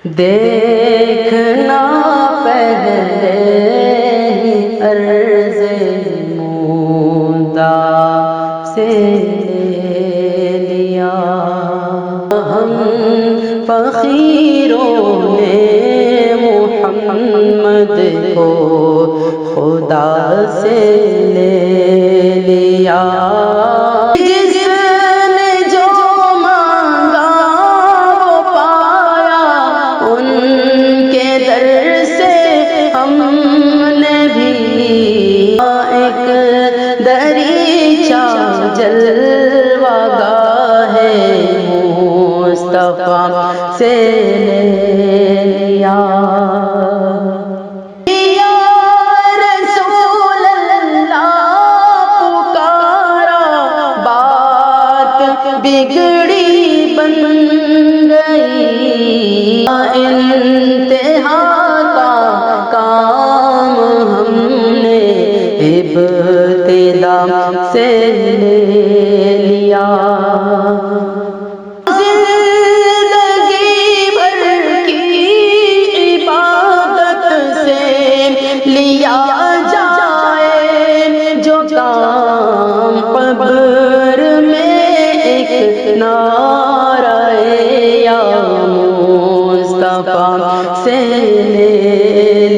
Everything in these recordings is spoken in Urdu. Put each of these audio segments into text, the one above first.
دیکھنا پہلے ہی عرض مولا سے لیا، ہم فقیروں نے محمد کو خدا سے لے لیا۔ جس نے جو مانگا وہ پایا، ان کے در سے ہم نے بھی ایک دریچہ جلوہ گاہ مصطفیٰ سے لے لیا۔ بگڑی بن گئی، انتہا کا کام ہم نے ابتدا سے لے لیا۔ زندگی بھر کی عبادت سے لیا جائے جو کام، قبر نعرہ یا مصطفیٰ سے لے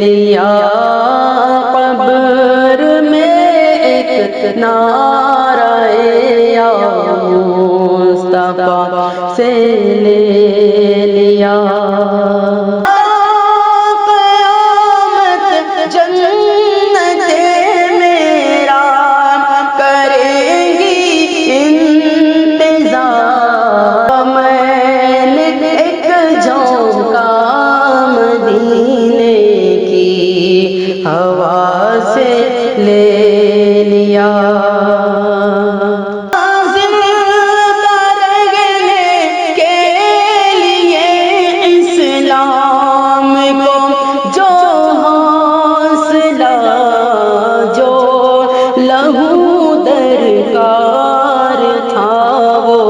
لیا۔ قبر میں ایک نعرہ یا مصطفیٰ سے لے لیا۔ ہوا سے لے لیا۔ زندہ رہنے کے لیے اسلام کو جو حوصلہ، جو لہو درکار تھا وہ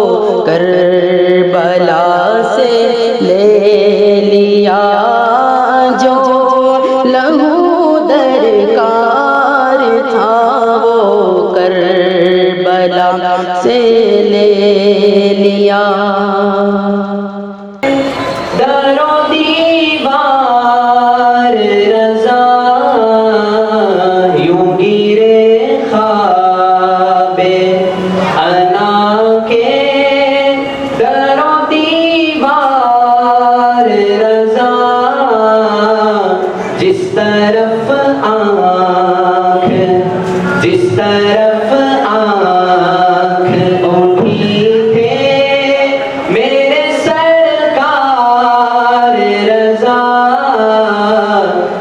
کربلا سے لے لیا۔ جو لہو درکار تھا وہ کربلا سے لے لیا۔ در و دیوار رضا یوں گرے خواب انا کے، در و دیوار رضا جس طرف آنکھ، جس طرف آنکھ اٹھی تھے میرے سرکار رضا،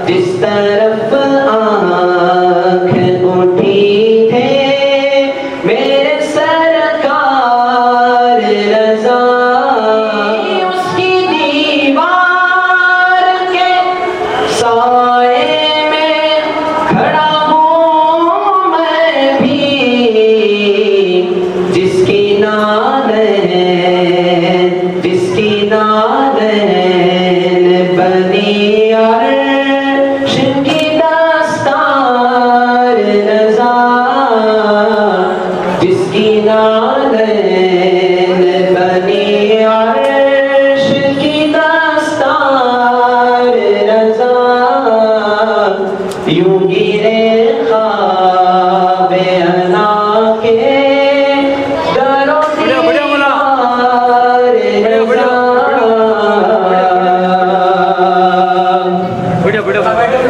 جس طرف آنکھ اٹھی تھے میرے سرکار رضا، اس کی دیوار کے سائے میں کھڑا ہوں میں بھی، جس کی نالین، جس کی نالین بنی عرش کی دستار رضا، جس کی نالین بنی عرش کی دستار رضا، یوں گرے خواب انا کے، در و دیوار رضا،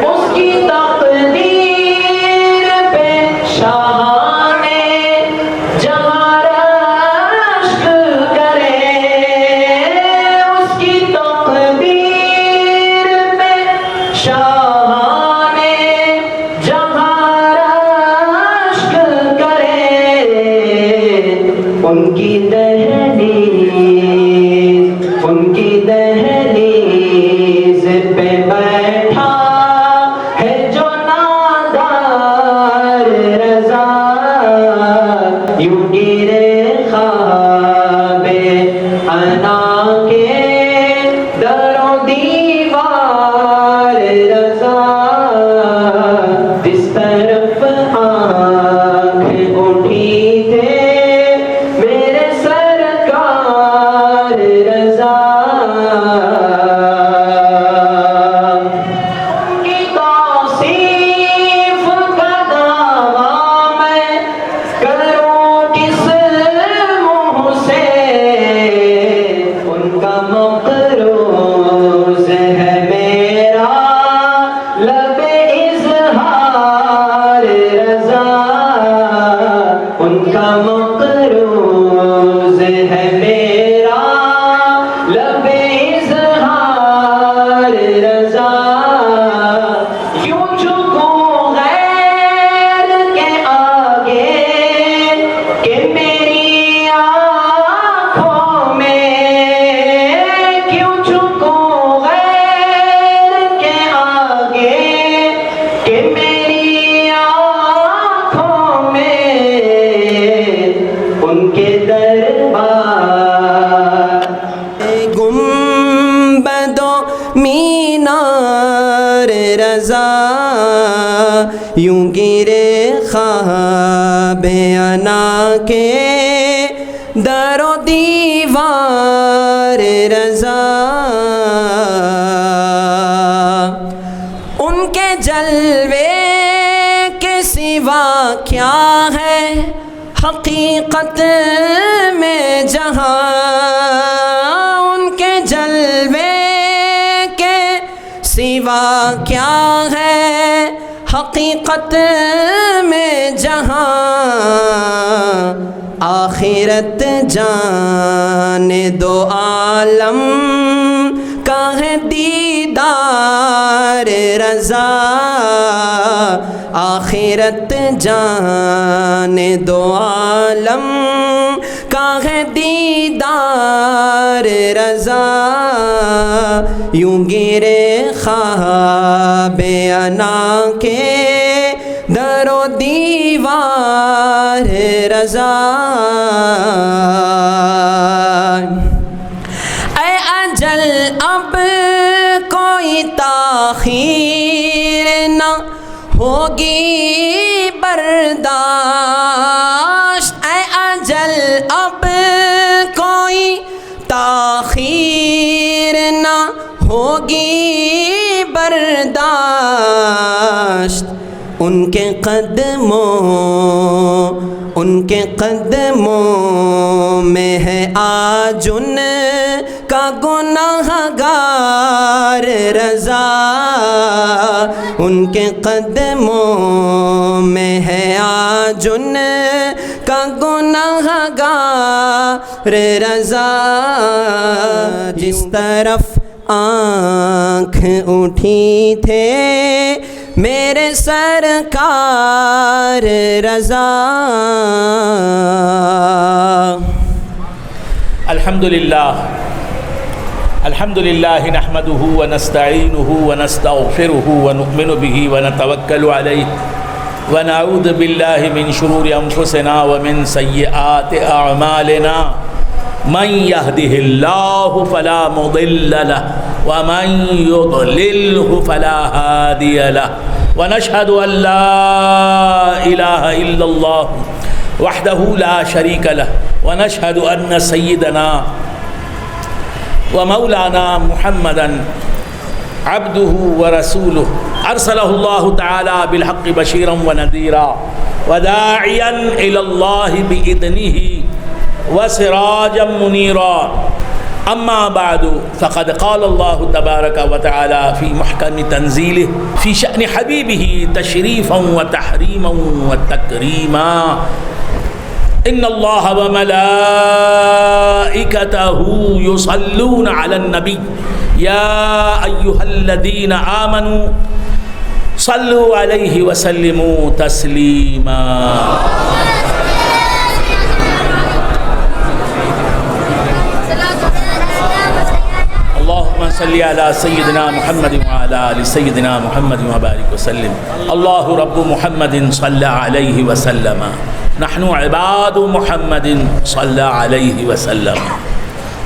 اس کی تقدیر پہ شاہان جہاں رشک کرے، اس کی تقدیر پہ شاہان جہاں رشک کرے، ان کی دہلیز، ان کی دہلیز پہ بیٹھا ہے جو نادار رضا، یوں گرے خواب انا کے، در و دیوار رضا جس طرف آنکھ اٹھی تھے میرے سرکار رضا کی توصیف کا دعویٰ میں کروں کس منہ سے ان کا مقروض ہے میرا لب اظہار رضا ان کا مقروض ہے میرا لب اظہار رضا یوں جھکوں غیر کے آگے کہ میری آنکھوں میں کیوں جھکوں غیر کے آگے کہ میری آنکھوں میں ان کے دربار گنبد و مینار رضا یوں گرے خواب انا کے در و دیوار رضا ان کے جلوے کے سوا کیا ہے حقیقت میں جہاں ان کے جلوے کے سوا کیا ہے حقیقت میں جہاں آخرت جان دو عالم کا ہے دیدار رضا آخرت جان دو عالم کا ہے دیدار رضا یوں گرے خواب انا کے در و دیوار رضا اے اجل اب کوئی تاخیر نہ ہوگی برداشت اے اجل اب کوئی تاخیر نہ ہوگی برداشت ان کے قدموں میں ہے آج ان کا گناہ گار رضا ان کے قدموں میں ہے آج ان کا گناہ گار رضا جس طرف آنکھ اٹھی تھے میرے سرکار رضا الحمد لله نحمده ونستعينه ونستغفره ونؤمن به ونتوكل عليه ونعوذ بالله من شرور أنفسنا ومن سيئات أعمالنا من يهده الله فلا مضل له ومن يضلله فلا هادي له ونشهد أن لا إله إلا الله وحده لا شريك له ونشهد أن سيدنا ومولانا محمدا عبده ورسوله أرسله الله تعالى بالحق بشيرا ونذيرا وداعيا إلى الله بإذنه وسراجا منيرا أما بعد فقد قال الله تبارك وتعالى في محكم تنزيله في شأن حبيبه تشريفا وتحريما وتكريما إن الله وملائكته يصلون على النبي يا أيها الذين آمنوا صلوا عليه وسلموا تسليما اللهم صل على سيدنا محمد وعلى آل سيدنا محمد وبارك وسلم الله رب محمد صلى عليه وسلم نحن عباد محمد صلى عليه وسلم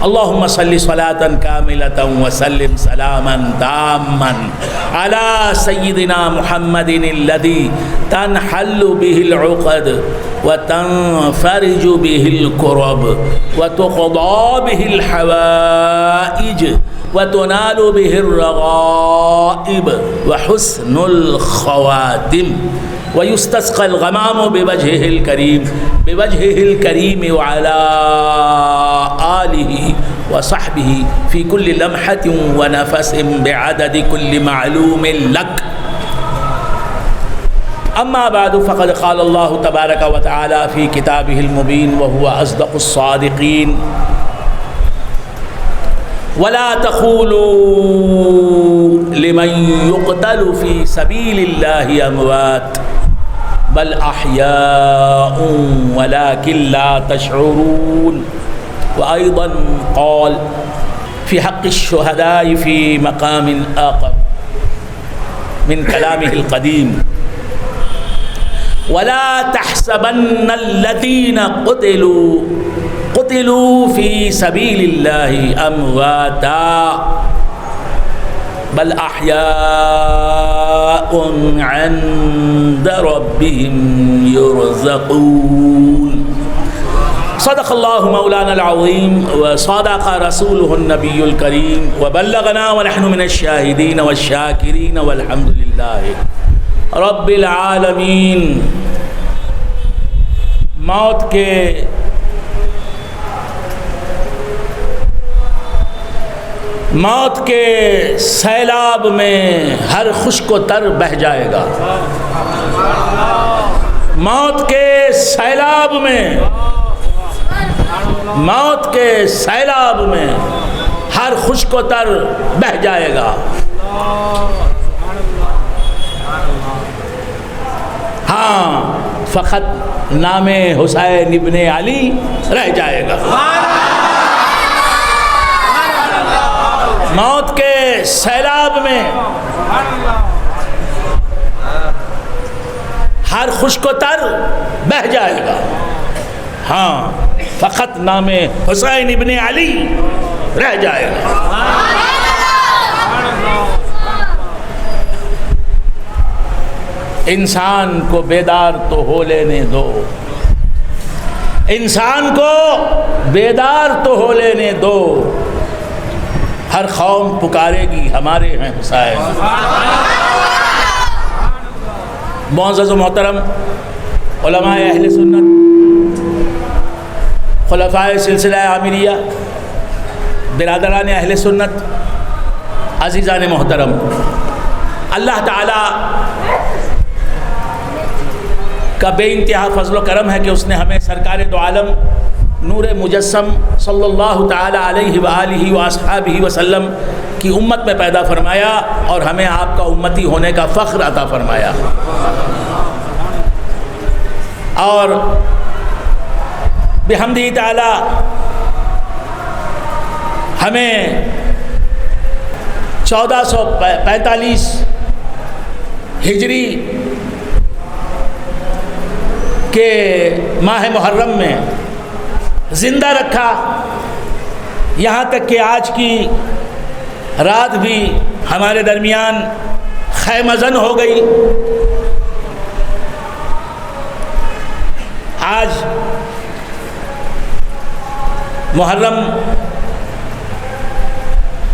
اللهم صل صلاة كاملة وسلم سلاما تاما على سيدنا محمد الذي تنحل به العقد وتنفرج به الكرب وتقضى به الحوائج وتنال به الرغائب وحسن الخواتم ويستسقى الغمام بوجهه الكريم وعلى آله وصحبه في كل لمحة ونفس بعدد كل معلوم لك. أما بعد فقد قال الله تبارك وتعالى في كتابه المبين وهو أصدق الصادقين: ولا تقولوا لمن يقتل في سبيل الله أموات بل أحياء ولكن لا تشعرون. وأيضا قال في حق الشهداء في مقام آخر من كلامه القديم: ولا تحسبن الذين قتلوا في سبيل الله أمواتا بل أحياء عند ربهم يرزقون. صدق الله مولانا العظيم وصدق رسوله النبي الكريم وبلغنا ونحن من الشاهدين والشاكرين والحمد لله رب العالمین. موت کے سیلاب میں ہر خشک و تر بہہ جائے گا. موت کے سیلاب میں ہر خشک و تر بہہ جائے گا. ہاں فقط نام حسین ابن علی رہ جائے گا. موت کے سیلاب میں ہر خشک و تر بہہ جائے گا. ہاں فقط نام حسین ابن علی رہ جائے گا. انسان کو بیدار تو ہو لینے دو، انسان کو بیدار تو ہو لینے دو. ہر قوم پکارے گی ہمارے ہیں حسین. معزز و محترم علماء اہل سنت، خلفائے سلسلہ عامریہ، برادران اہل سنت، عزیزان محترم، اللہ تعالی کا بے انتہا فضل و کرم ہے کہ اس نے ہمیں سرکار دو عالم نور مجسم صلی اللہ تعالی علیہ وآلہ وآصحابہ وسلم کی امت میں پیدا فرمایا اور ہمیں آپ کا امتی ہونے کا فخر عطا فرمایا. اور بحمدہ تعالی ہمیں 1445 ہجری کے ماہ محرم میں زندہ رکھا، یہاں تک کہ آج کی رات بھی ہمارے درمیان خیمہ زن ہو گئی. آج محرم،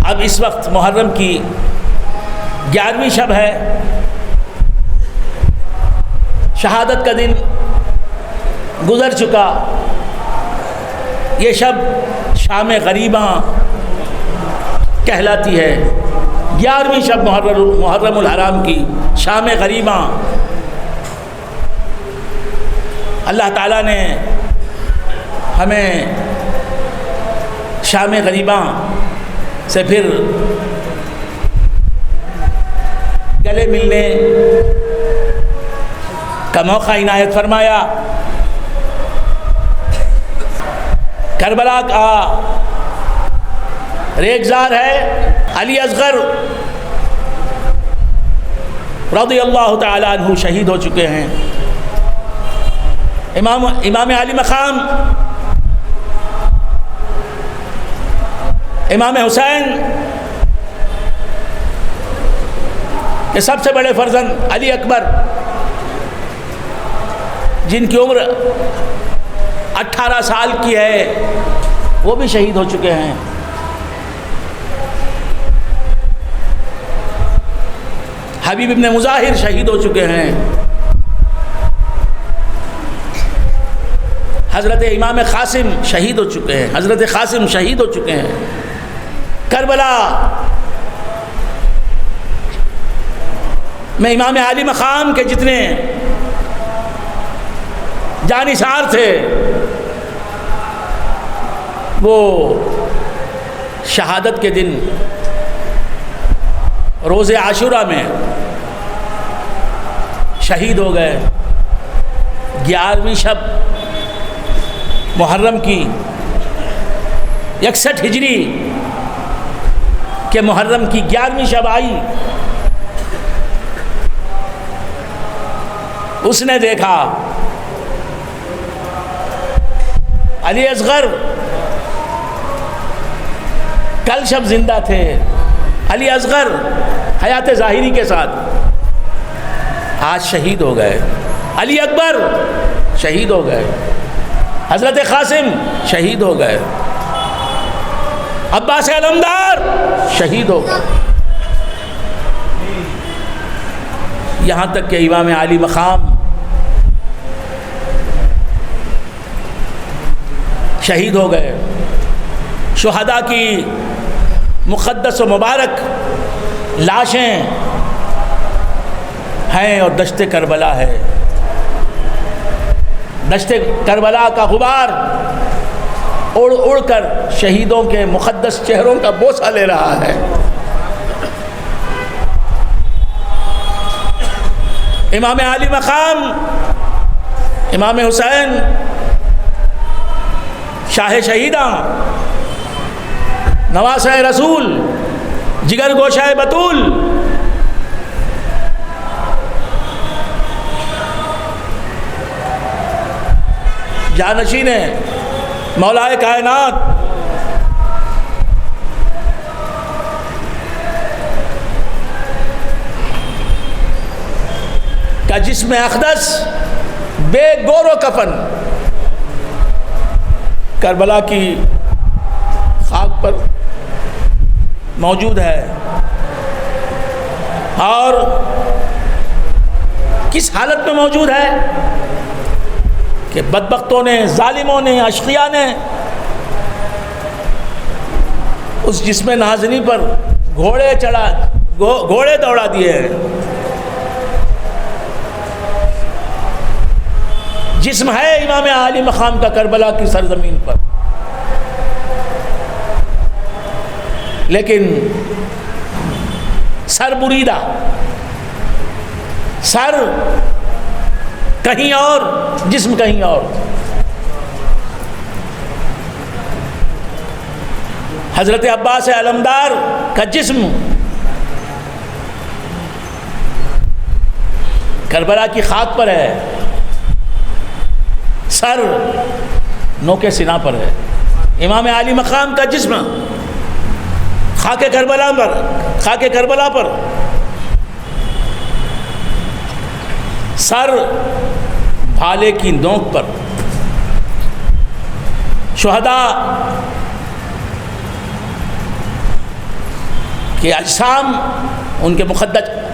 اب اس وقت محرم کی 11ویں شب ہے. شہادت کا دن گزر چکا. یہ شب شام غریباں کہلاتی ہے. 11ویں شب محرم الحرام کی شام غریباں. اللہ تعالیٰ نے ہمیں شام غریباں سے پھر گلے ملنے کا موقع عنایت فرمایا. کربلا کا ریگزار ہے علی اصغر رضی اللہ تعالی عنہ شہید ہو چکے ہیں. امام علی مقام امام حسین کے سب سے بڑے فرزند علی اکبر، جن کی عمر 18 سال کی ہے، وہ بھی شہید ہو چکے ہیں۔ حبیب ابن مظاہر شہید ہو چکے ہیں۔ حضرت امام قاسم شہید ہو چکے ہیں، حضرت قاسم شہید ہو چکے ہیں۔ کربلا میں امام عالی مقام کے جتنے جانثار تھے وہ شہادت کے دن روز عاشوراء میں شہید ہو گئے۔ 11ویں شب محرم کی 61 ہجری کہ محرم کی 11ویں شب آئی، اس نے دیکھا علی اصغر کل شب زندہ تھے، علی اصغر حیات ظاہری کے ساتھ، آج شہید ہو گئے۔ علی اکبر شہید ہو گئے، حضرت قاسم شہید ہو گئے، عباس علمدار شہید ہو گئے، یہاں تک کہ امام علی مقام شہید ہو گئے۔ شہداء کی مقدس و مبارک لاشیں ہیں اور دشت کربلا ہے، دشت کربلا کا غبار اڑ اڑ کر شہیدوں کے مقدس چہروں کا بوسہ لے رہا ہے۔ امام علی مقام امام حسین شاہ شہیداں، نواسہ رسول، جگر گوشہ بطول، جانشین مولائے کائنات، کا جسم اقدس بے گور و کفن کربلا کی خاک پر موجود ہے، اور کس حالت میں موجود ہے کہ بدبختوں نے، ظالموں نے، اشقیاء نے اس جسم نازنی پر گھوڑے دوڑا دیے ہیں۔ جسم ہے امام عالی مقام کا کربلا کی سرزمین پر، لیکن سر بریدہ، سر کہیں اور، جسم کہیں اور۔ حضرت عباس علمدار کا جسم کربلا کی خاک پر ہے، سر نوکے سینہ پر ہے۔ امام علی مقام کا جسم خاک کربلا پر سر بھالے کی نوک پر۔ شہداء کے اجسام، ان کے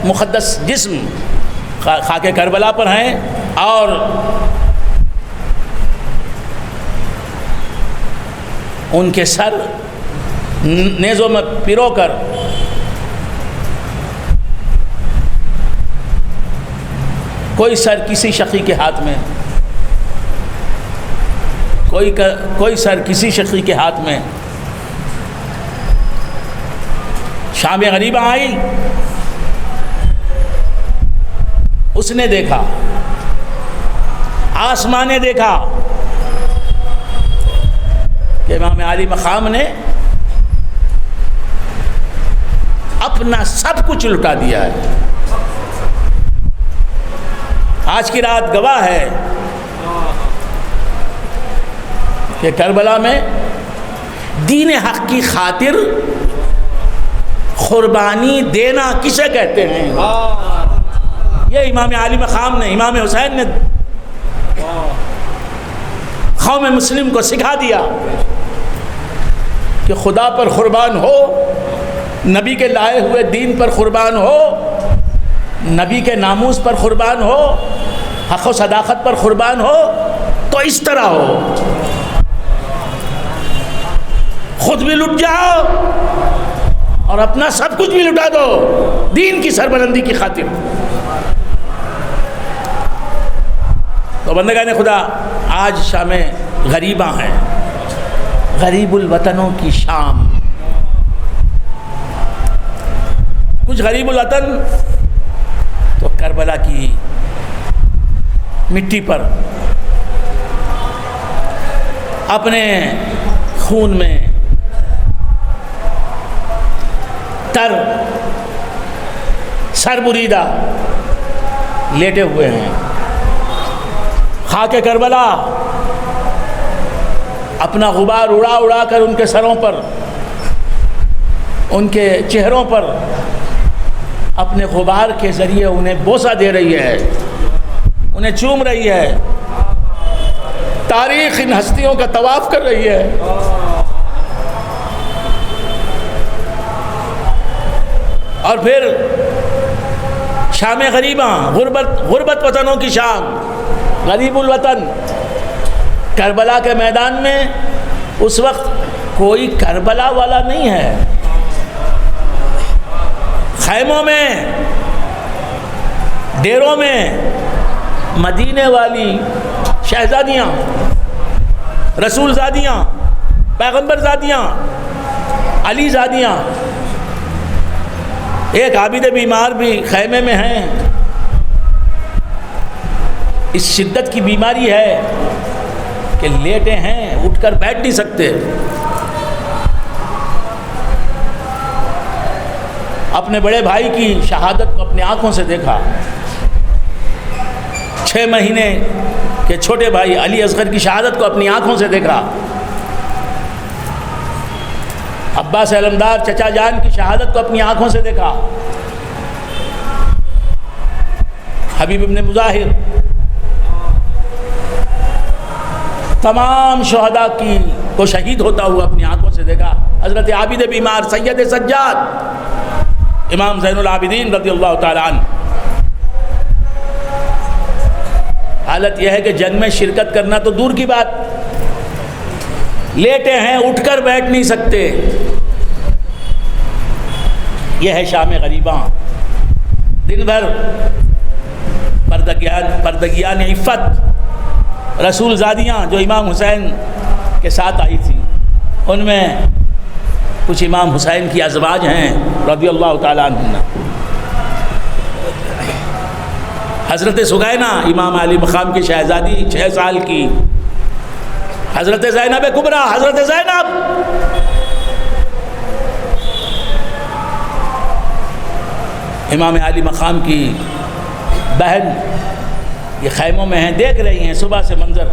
مقدس جسم خاک کربلا پر ہیں، اور ان کے سر نیزوں میں پرو کر کوئی سر کسی شقی کے ہاتھ میں، کوئی سر کسی شقی کے ہاتھ میں۔ شام غریبہ آئی، اس نے دیکھا، آسمان نے دیکھا کہ امام علی مقام نے اپنا سب کچھ لٹا دیا ہے۔ آج کی رات گواہ ہے کہ کربلا میں دین حق کی خاطر قربانی دینا کسے کہتے ہیں؟ یہ امام علی مقام نے، امام حسین نے قوم مسلم کو سکھا دیا کہ خدا پر قربان ہو، نبی کے لائے ہوئے دین پر قربان ہو، نبی کے ناموس پر قربان ہو، حق و صداقت پر قربان ہو تو اس طرح ہو، خود بھی لٹ جاؤ اور اپنا سب کچھ بھی لٹا دو دین کی سربلندی کی خاطر۔ تو بندگان خدا، آج شام غریباں ہیں، غریب الوطنوں کی شام۔ کچھ غریب الوطن تو کربلا کی مٹی پر اپنے خون میں تر سر بریدہ لیٹے ہوئے ہیں۔ خاک کربلا اپنا غبار اڑا اڑا کر ان کے سروں پر، ان کے چہروں پر اپنے غبار کے ذریعے انہیں بوسہ دے رہی ہے، انہیں چوم رہی ہے، تاریخ ان ہستیوں کا طواف کر رہی ہے۔ اور پھر شام غریباں، غربت وطنوں کی شام، غریب الوطن کربلا کے میدان میں اس وقت کوئی کربلا والا نہیں ہے۔ خیموں میں، ڈیروں میں مدینے والی شہزادیاں، رسول زادیاں، پیغمبر زادیاں، علی زادیاں، ایک عابد بیمار بھی خیمے میں ہیں۔ اس شدت کی بیماری ہے کہ لیٹے ہیں، اٹھ کر بیٹھ نہیں سکتے۔ اپنے بڑے بھائی کی شہادت کو اپنی آنکھوں سے دیکھا۔ 6 مہینے کے چھوٹے بھائی علی اصغر کی شہادت کو اپنی آنکھوں سے دیکھا۔ عباس علمدار چچا جان کی شہادت کو اپنی آنکھوں سے دیکھا۔ حبیب ابن مظاہر، تمام شہداء کی کو شہید ہوتا ہوا اپنی آنکھوں سے دیکھا۔ حضرت عابد بیمار سید سجاد امام زین العابدین رضی اللہ تعالی عنہ، حالت یہ ہے کہ جنگ میں شرکت کرنا تو دور کی بات، لیٹے ہیں، اٹھ کر بیٹھ نہیں سکتے۔ یہ ہے شام غریباں۔ دن بھر پردگیان عفت رسول زادیاں جو امام حسین کے ساتھ آئی تھیں، ان میں کچھ امام حسین کی ازواج ہیں رضی اللہ تعالیٰ عنہ۔ حضرت سگینہ امام علی مقام کی شہزادی 6 سال کی، حضرت زینب کبریٰ، حضرت زینب، امام علی مقام کی بہن، یہ خیموں میں ہیں، دیکھ رہی ہیں صبح سے منظر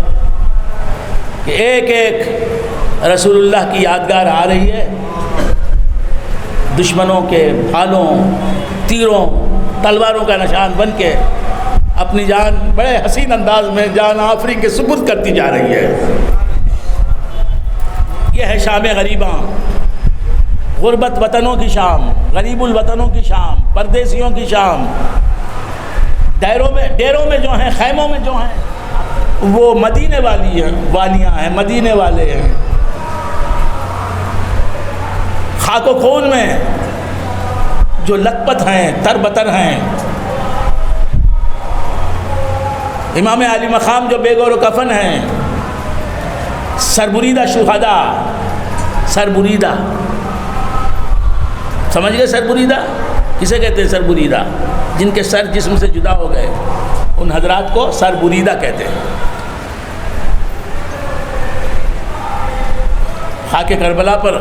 کہ ایک ایک رسول اللہ کی یادگار آ رہی ہے، دشمنوں کے بھالوں، تیروں، تلواروں کا نشان بن کے اپنی جان بڑے حسین انداز میں جان آفری کے سپرد کرتی جا رہی ہے۔ یہ ہے شام غریباں، غربت وطنوں کی شام، غریب الوطنوں کی شام، پردیسیوں کی شام۔ ڈیروں میں جو ہیں، خیموں میں جو ہیں، وہ مدینے والیاں ہیں، مدینے والے ہیں۔ خاک و خون میں جو لت پت ہیں، تر بتر ہیں۔ امام علی مقام جو بے گور و کفن ہیں، سربریدہ شہداء، سربریدہ، سمجھ گئے سربریدہ کسے کہتے ہیں؟ سربریدہ جن کے سر جسم سے جدا ہو گئے، ان حضرات کو سربریدہ کہتے ہیں۔ خاک کربلا پر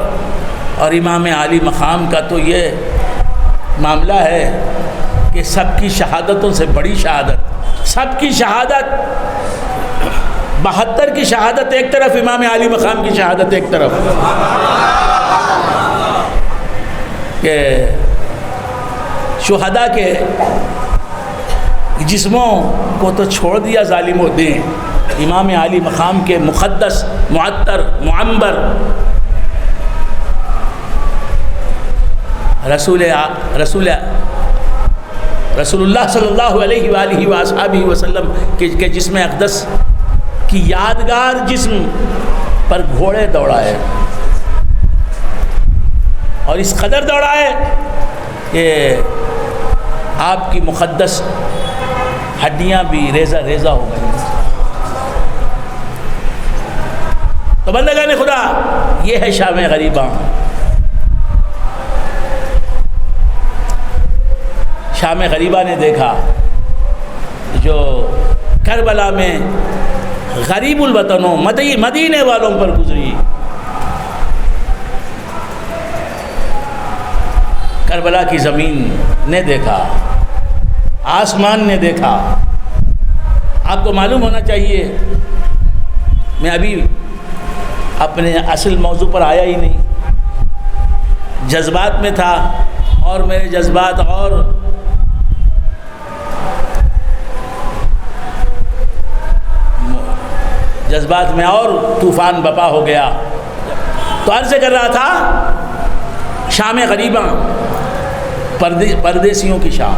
اور امام علی مقام کا تو یہ معاملہ ہے کہ سب کی شہادتوں سے بڑی شہادت، سب کی شہادت 72 کی شہادت ایک طرف، امام عالی مقام کی شہادت ایک طرف، کہ شہداء کے جسموں کو تو چھوڑ دیا ظالموں نے، امام عالی مقام کے مقدس، معطر، معمبر رسول اللہ صلی اللہ علیہ وآلہ وآصحابہ وسلم کے جسم اقدس کی یادگار جسم پر گھوڑے دوڑائے، اور اس قدر دوڑائے کہ آپ کی مقدس ہڈیاں بھی ریزہ ریزہ ہو گئی۔ تو بندگان خدا، یہ ہے شام غریباں۔ شام غریباں نے دیکھا جو کربلا میں غریب الوطنوں مدینے والوں پر گزری، کربلا کی زمین نے دیکھا، آسمان نے دیکھا۔ آپ کو معلوم ہونا چاہیے، میں ابھی اپنے اصل موضوع پر آیا ہی نہیں، جذبات میں تھا، اور میرے جذبات اور طوفان بپا ہو گیا۔ تو عرض کر رہا تھا شام غریباں، پردیسیوں کی شام۔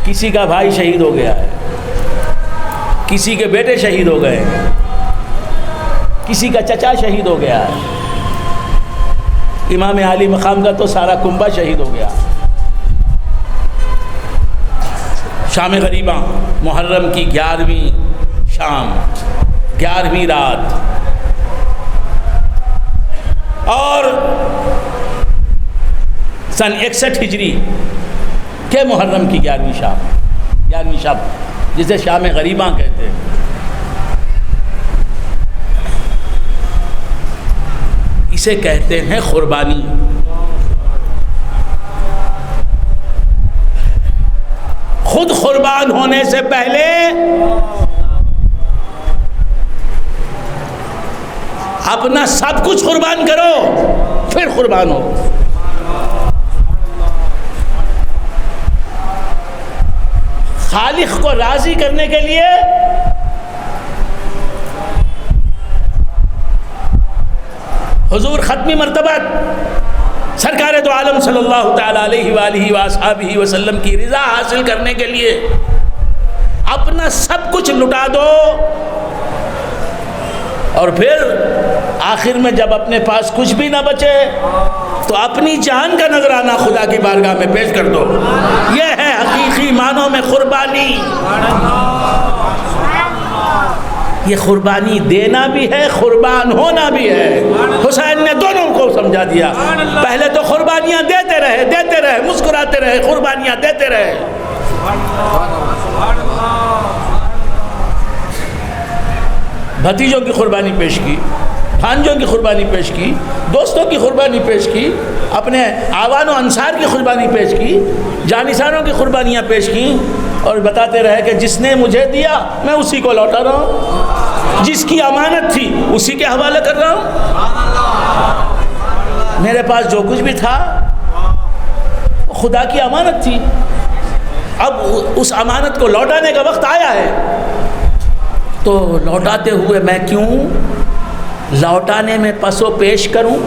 کسی کا بھائی شہید ہو گیا ہے، کسی کے بیٹے شہید ہو گئے ہیں، کسی کا چچا شہید ہو گیا ہے، امام عالی مقام کا تو سارا کنبہ شہید ہو گیا۔ شام غریباں، محرم کی 11ویں شام، 11ویں رات، اور سن 61 ہجری کے محرم کی 11ویں شام، جسے شام غریباں کہتے ہیں۔ اسے کہتے ہیں قربانی۔ خود قربان ہونے سے پہلے اپنا سب کچھ قربان کرو، پھر قربان ہو۔ خالق کو راضی کرنے کے لیے حضور ختمی مرتبہ سرکار دو عالم صلی اللہ تعالی علیہ وآلہ وآصحابہ وسلم کی رضا حاصل کرنے کے لیے اپنا سب کچھ لٹا دو، اور پھر آخر میں جب اپنے پاس کچھ بھی نہ بچے تو اپنی جان کا نذرانہ خدا کی بارگاہ میں پیش کر دو۔ یہ ہے حقیقی معنوں میں قربانی۔ یہ قربانی دینا بھی ہے، قربان ہونا بھی ہے۔ حسین نے دونوں کو سمجھا دیا۔ پہلے تو قربانیاں دیتے رہے، مسکراتے رہے، قربانیاں دیتے رہے۔ بھتیجوں کی قربانی پیش کی، بھانجوں کی قربانی پیش کی، دوستوں کی قربانی پیش کی، اپنے آوان و انصار کی قربانی پیش کی، جانشانوں کی قربانیاں پیش کی، اور بتاتے رہے کہ جس نے مجھے دیا میں اسی کو لوٹا رہا ہوں، جس کی امانت تھی اسی کے حوالے کر رہا ہوں۔ میرے پاس جو کچھ بھی تھا خدا کی امانت تھی، اب اس امانت کو لوٹانے کا وقت آیا ہے، تو لوٹاتے ہوئے میں کیوں لوٹانے میں پس و پیش کروں؟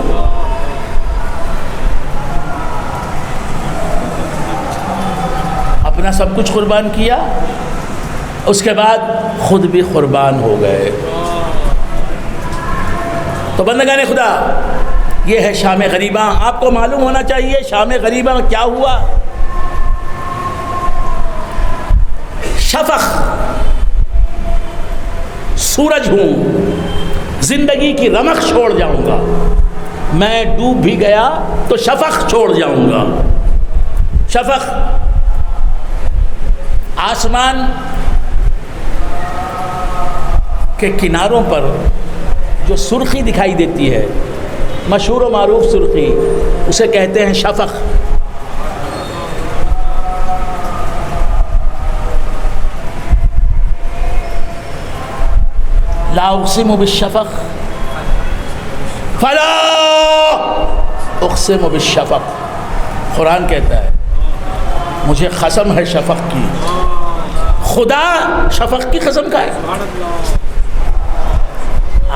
اپنا سب کچھ قربان کیا، اس کے بعد خود بھی قربان ہو گئے۔ تو بندگان خدا، یہ ہے شام غریباں۔ آپ کو معلوم ہونا چاہیے شام غریباں کیا ہوا۔ شفق، سورج ہوں، زندگی کی رمق چھوڑ جاؤں گا، میں ڈوب بھی گیا تو شفق چھوڑ جاؤں گا۔ شفق آسمان کے کناروں پر جو سرخی دکھائی دیتی ہے، مشہور و معروف سرخی، اسے کہتے ہیں شفق۔ لا اقسم بالشفق فلا اقسم بالشفق، قرآن کہتا ہے مجھے قسم ہے شفق کی، خدا شفق کی قسم کا ہے۔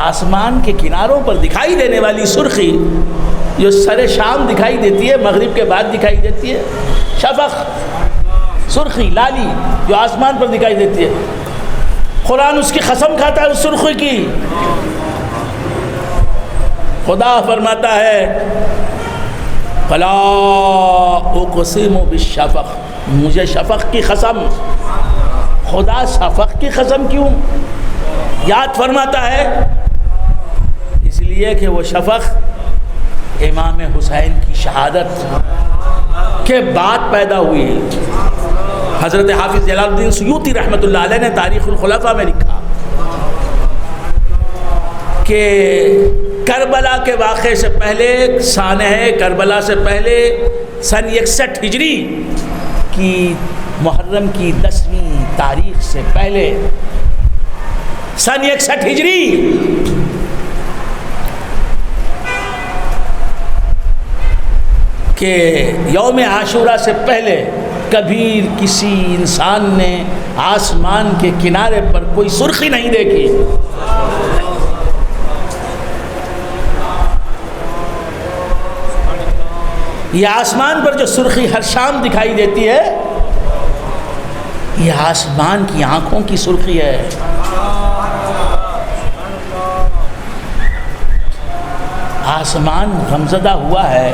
آسمان کے کناروں پر دکھائی دینے والی سرخی جو سر شام دکھائی دیتی ہے، مغرب کے بعد دکھائی دیتی ہے، شفق سرخی لالی جو آسمان پر دکھائی دیتی ہے، قرآن اس کی قسم کھاتا ہے اس سرخی کی۔ خدا فرماتا ہے فلا اقسم بالشفق، مجھے شفق کی قسم۔ خدا شفق کی قسم کیوں یاد فرماتا ہے؟ اس لیے کہ وہ شفق امام حسین کی شہادت کے بعد پیدا ہوئی۔ حضرت حافظ جلال الدین سیوطی رحمۃ اللہ علیہ نے تاریخ الخلفاء میں لکھا کہ کربلا کے واقعے سے پہلے، سانحہ کربلا سے پہلے سن 61 ہجری کی محرم کی 10ویں تاریخ سے پہلے، سن 61 ہجری کہ یوم عاشورہ سے پہلے کبھی کسی انسان نے آسمان کے کنارے پر کوئی سرخی نہیں دیکھی۔ یہ آسمان پر جو سرخی ہر شام دکھائی دیتی ہے، یہ آسمان کی آنکھوں کی سرخی ہے۔ آسمان غمزدہ ہوا ہے،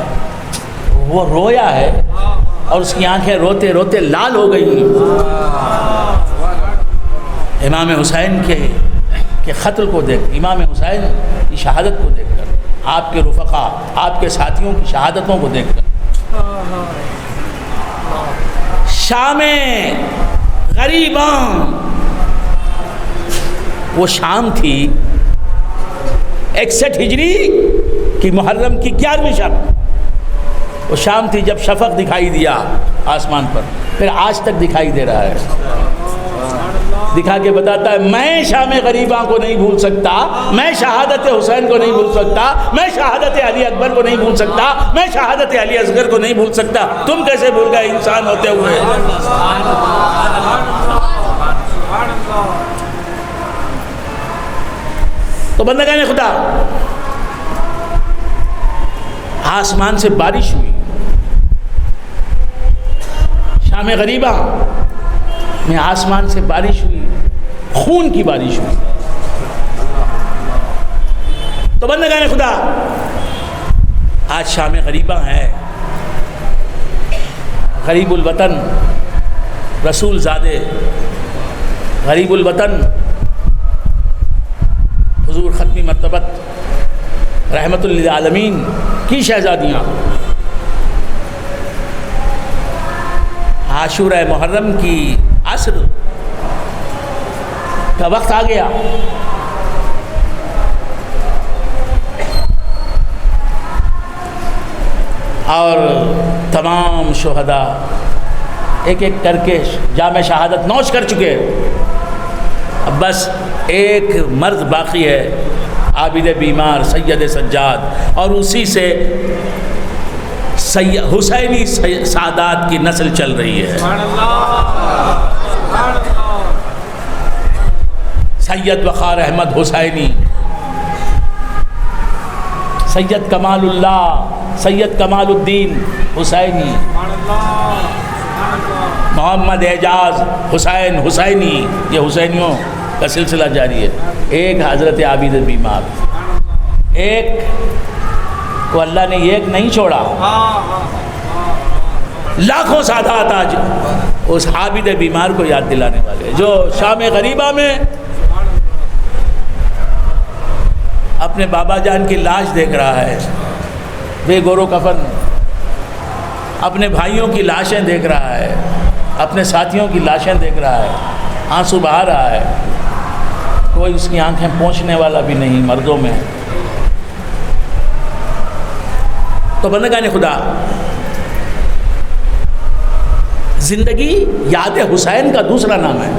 وہ رویا ہے اور اس کی آنکھیں روتے روتے لال ہو گئی۔ امام حسین کے قتل کو دیکھ، امام حسین کی شہادت کو دیکھ کر، آپ کے رفقا، آپ کے ساتھیوں کی شہادتوں کو دیکھ کر، شام غریباں، وہ شام تھی 61 ہجری کی محرم کی 11ویں شب، وہ شام تھی جب شفق دکھائی دیا آسمان پر، پھر آج تک دکھائی دے رہا ہے۔ دکھا کے بتاتا ہے میں شام غریباں کو نہیں بھول سکتا، میں شہادت حسین کو نہیں بھول سکتا، میں شہادت علی اکبر کو نہیں بھول سکتا، میں شہادت علی اصغر کو نہیں بھول سکتا۔ تم کیسے بھول گئے انسان ہوتے ہوئے؟ تو بندگان خدا، آسمان سے بارش ہوئی، شام غریبہ میں آسمان سے بارش ہوئی، خون کی بارش ہوئی۔ تو بندگان خدا، آج شام غریبہ ہے، غریب الوطن رسول زادے، غریب الوطن حضور ختمی مرتبت رحمت للعالمین کی شہزادیاں، عاشورہ محرم کی عصر کا وقت آ گیا، اور تمام شہداء ایک ایک کر کے جام شہادت نوش کر چکے، اب بس ایک مرد باقی ہے، عابد بیمار سید سجاد، اور اسی سے حسینی سادات کی نسل چل رہی ہے۔ سید وقار احمد حسینی، سید کمال اللہ، سید کمال الدین حسینی، محمد اعجاز حسین حسینی، یہ حسینیوں کا سلسلہ جاری ہے۔ ایک حضرت عابد بیمار، ایک کو اللہ نے ایک نہیں چھوڑا، لاکھوں سادات آج اس عابد بیمار کو یاد دلانے والے، جو شام غریبہ میں اپنے بابا جان کی لاش دیکھ رہا ہے، بے گور و کفن، اپنے بھائیوں کی لاشیں دیکھ رہا ہے، اپنے ساتھیوں کی لاشیں دیکھ رہا ہے، آنسو بہا رہا ہے، کوئی اس کی آنکھیں پہنچنے والا بھی نہیں مردوں میں۔ تو بندگان خدا، زندگی یاد حسین کا دوسرا نام ہے۔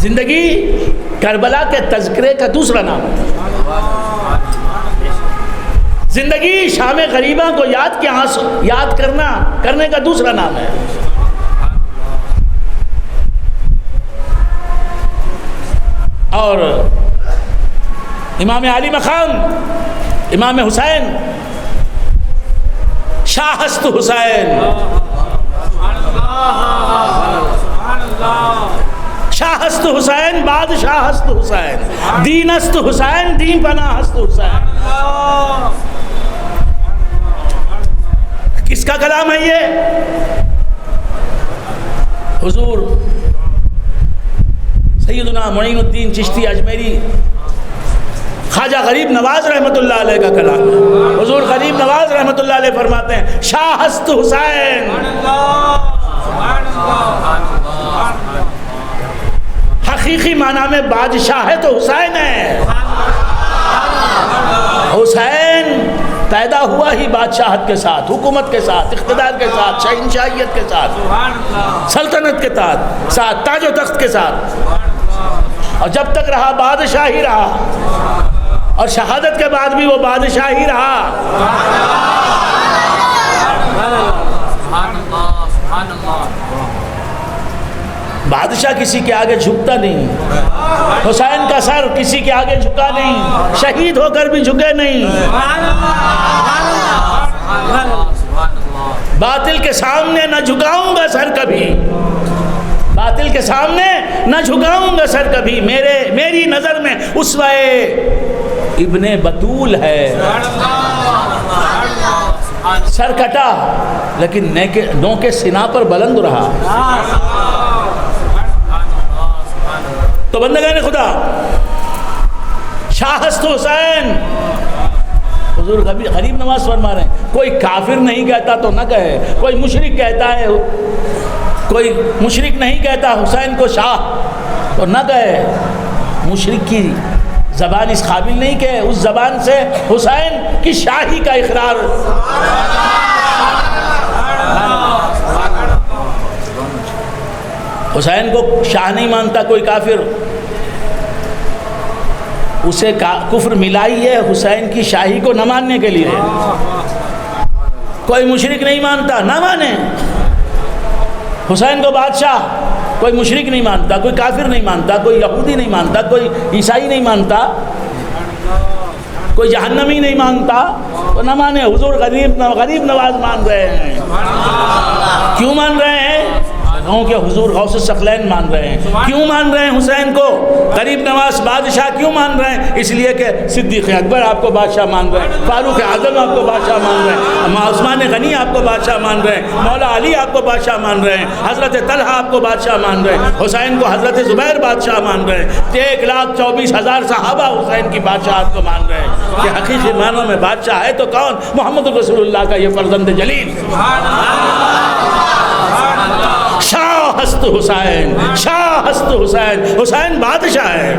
زندگی کربلا کے تذکرے کا دوسرا نام ہے. زندگی شام غریبہ کو یاد کرنے کا دوسرا نام ہے. اور امام علی مقام امام حسین شاہست حسین شاہست حسین بادشاہست حسین دینست حسین دین پناہست حسین. کس کا کلام ہے یہ؟ حضور سیدنا معین الدین چشتی اجمیری خواجہ غریب نواز رحمۃ اللہ علیہ کا کلام ہے. حضور غریب نواز رحمۃ اللہ علیہ فرماتے ہیں شاہست حسین. حقیقی معنی میں بادشاہ ہے تو حسین ہے. حسین پیدا ہوا ہی بادشاہت کے ساتھ، حکومت کے ساتھ، اقتدار کے ساتھ، شہنشاہیت کے ساتھ، سلطنت کے ساتھ، تاج و تخت کے ساتھ، اور جب تک رہا بادشاہ ہی رہا، اور شہادت کے بعد بھی وہ بادشاہ ہی رہا. بادشاہ کسی کے آگے جھکتا نہیں. حسین کا سر کسی کے آگے جھکا نہیں، شہید ہو کر بھی جھکے نہیں. باطل کے سامنے نہ جھکاؤں گا سر کبھی، باطل کے سامنے نہ جھکاؤں گا سر کبھی. میری نظر میں اسوہ ابن بطول ہے. سر کٹا لیکن نوکے سنا پر بلند رہا. تو بندگان خدا شاہست حسین. حضور غریب نواز فرما رہے ہیں کوئی کافر نہیں کہتا تو نہ کہے، کوئی مشرک کہتا ہے، کوئی مشرک نہیں کہتا حسین کو شاہ تو نہ کہے. مشرک کی زبان اس قابل نہیں کہ اس زبان سے حسین کی شاہی کا اقرار. حسین کو شاہ نہیں مانتا کوئی کافر، اسے کفر ملائی ہے حسین کی شاہی کو نہ ماننے کے لیے. کوئی مشرک نہیں مانتا، نہ مانے حسین کو بادشاہ. کوئی مشرک نہیں مانتا، کوئی کافر نہیں مانتا، کوئی یہودی نہیں مانتا، کوئی عیسائی نہیں مانتا، کوئی جہنمی نہیں مانتا تو نہ مانے. حضور غریب نواز مان رہے ہیں. کیوں مان رہے ہیں؟ کہ حضور غوث الثقلین مان رہے ہیں. کیوں مان رہے ہیں حسین کو غریب نواز بادشاہ کیوں مان رہے ہیں؟ اس لیے کہ صدیق اکبر آپ کو بادشاہ مان رہے ہیں، فاروق اعظم آپ کو بادشاہ مان رہے ہیں، عثمان غنی آپ کو بادشاہ مان رہے ہیں، مولا علی آپ کو بادشاہ مان رہے ہیں، حضرت طلحہ آپ کو بادشاہ مان رہے ہیں، حسین کو حضرت زبیر بادشاہ مان رہے ہیں، 1,24,000 صحابہ حسین کی بادشاہت کو مان رہے ہیں. کہ حقیقی معنوں میں بادشاہ ہے تو کون؟ محمد رسول اللہ کا یہ فرزند جلیل. شاہست حسین، شاہست حسین. حسین بادشاہ ہے.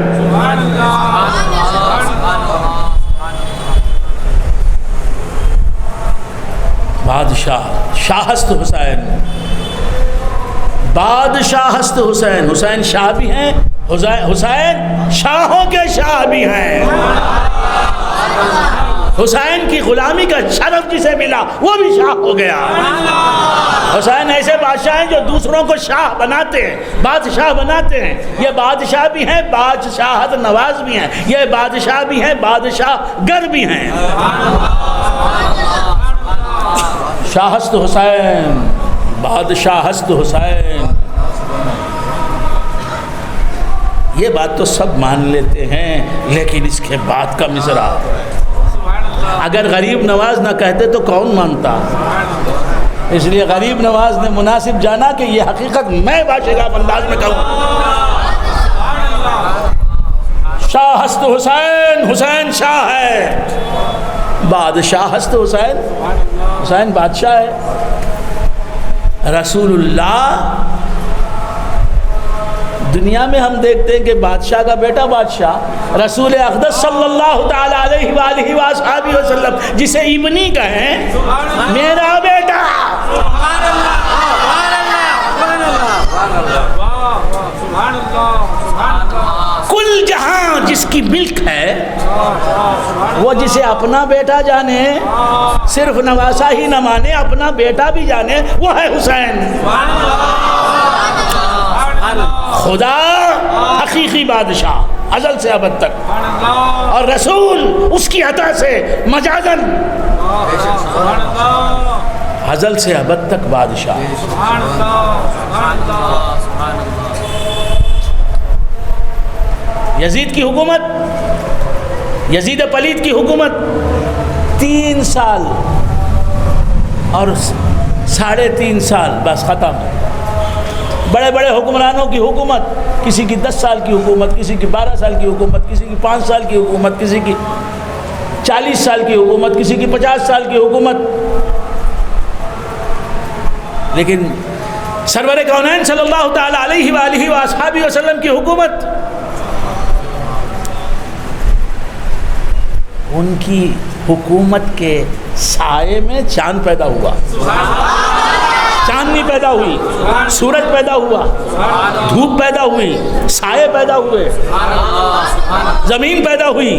بادشاہ شاہست حسین، بادشاہست حسین. حسین شاہ بھی ہیں، حسین شاہوں کے شاہ بھی ہیں. حسین کی غلامی کا شرف جسے ملا وہ بھی شاہ ہو گیا. حسین ایسے بادشاہ ہیں جو دوسروں کو شاہ بناتے ہیں، بادشاہ بناتے ہیں. یہ بادشاہ بھی ہیں، بادشاہت نواز بھی ہیں. یہ بادشاہ بھی ہیں، بادشاہ گر بھی ہیں. شاہست حسین، بادشاہست حسین. یہ بات تو سب مان لیتے ہیں، لیکن اس کے بعد کا مصرع اگر غریب نواز نہ کہتے تو کون مانتا؟ اس لیے غریب نواز نے مناسب جانا کہ یہ حقیقت میں باشگاف انداز میں کہوں. شاہست حسین، حسین شاہ ہے. بادشاہست حسین، حسین بادشاہ ہے. رسول اللہ دنیا میں ہم دیکھتے ہیں کہ بادشاہ کا بیٹا بادشاہ رسول اقدس صلی اللہ تعالی علیہ وآلہ وآلہ وسلم جسے ابنی کہیں، میرا بیٹا. سبحان اللہ، سبحان اللہ، سبحان اللہ، سبحان اللہ. کل جہاں جس کی ملک ہے، وہ جسے اپنا بیٹا جانے، صرف نواسا ہی نہ مانے، اپنا بیٹا بھی جانے، وہ ہے حسین۔ خدا حقیقی بادشاہ ازل سے ابد تک، اور رسول اس کی عطا سے مجازن ازل سے ابد تک بادشاہ۔ یزید کی حکومت، یزید پلید کی حکومت 3 سال اور 3.5 سال بس ختم۔ بڑے بڑے حکمرانوں کی حکومت، کسی کی 10 سال کی حکومت، کسی کی 12 سال کی حکومت، کسی کی 5 سال کی حکومت، کسی کی 40 سال کی حکومت، کسی کی 50 سال کی حکومت، لیکن سرور کونین صلی اللہ تعالی علیہ وآلہ وآصحابہ وسلم کی حکومت، ان کی حکومت کے سائے میں چاند پیدا ہوا، چاندنی پیدا ہوئی، سورج پیدا ہوا، دھوپ پیدا ہوئی، سائے پیدا ہوئے، زمین پیدا ہوئی۔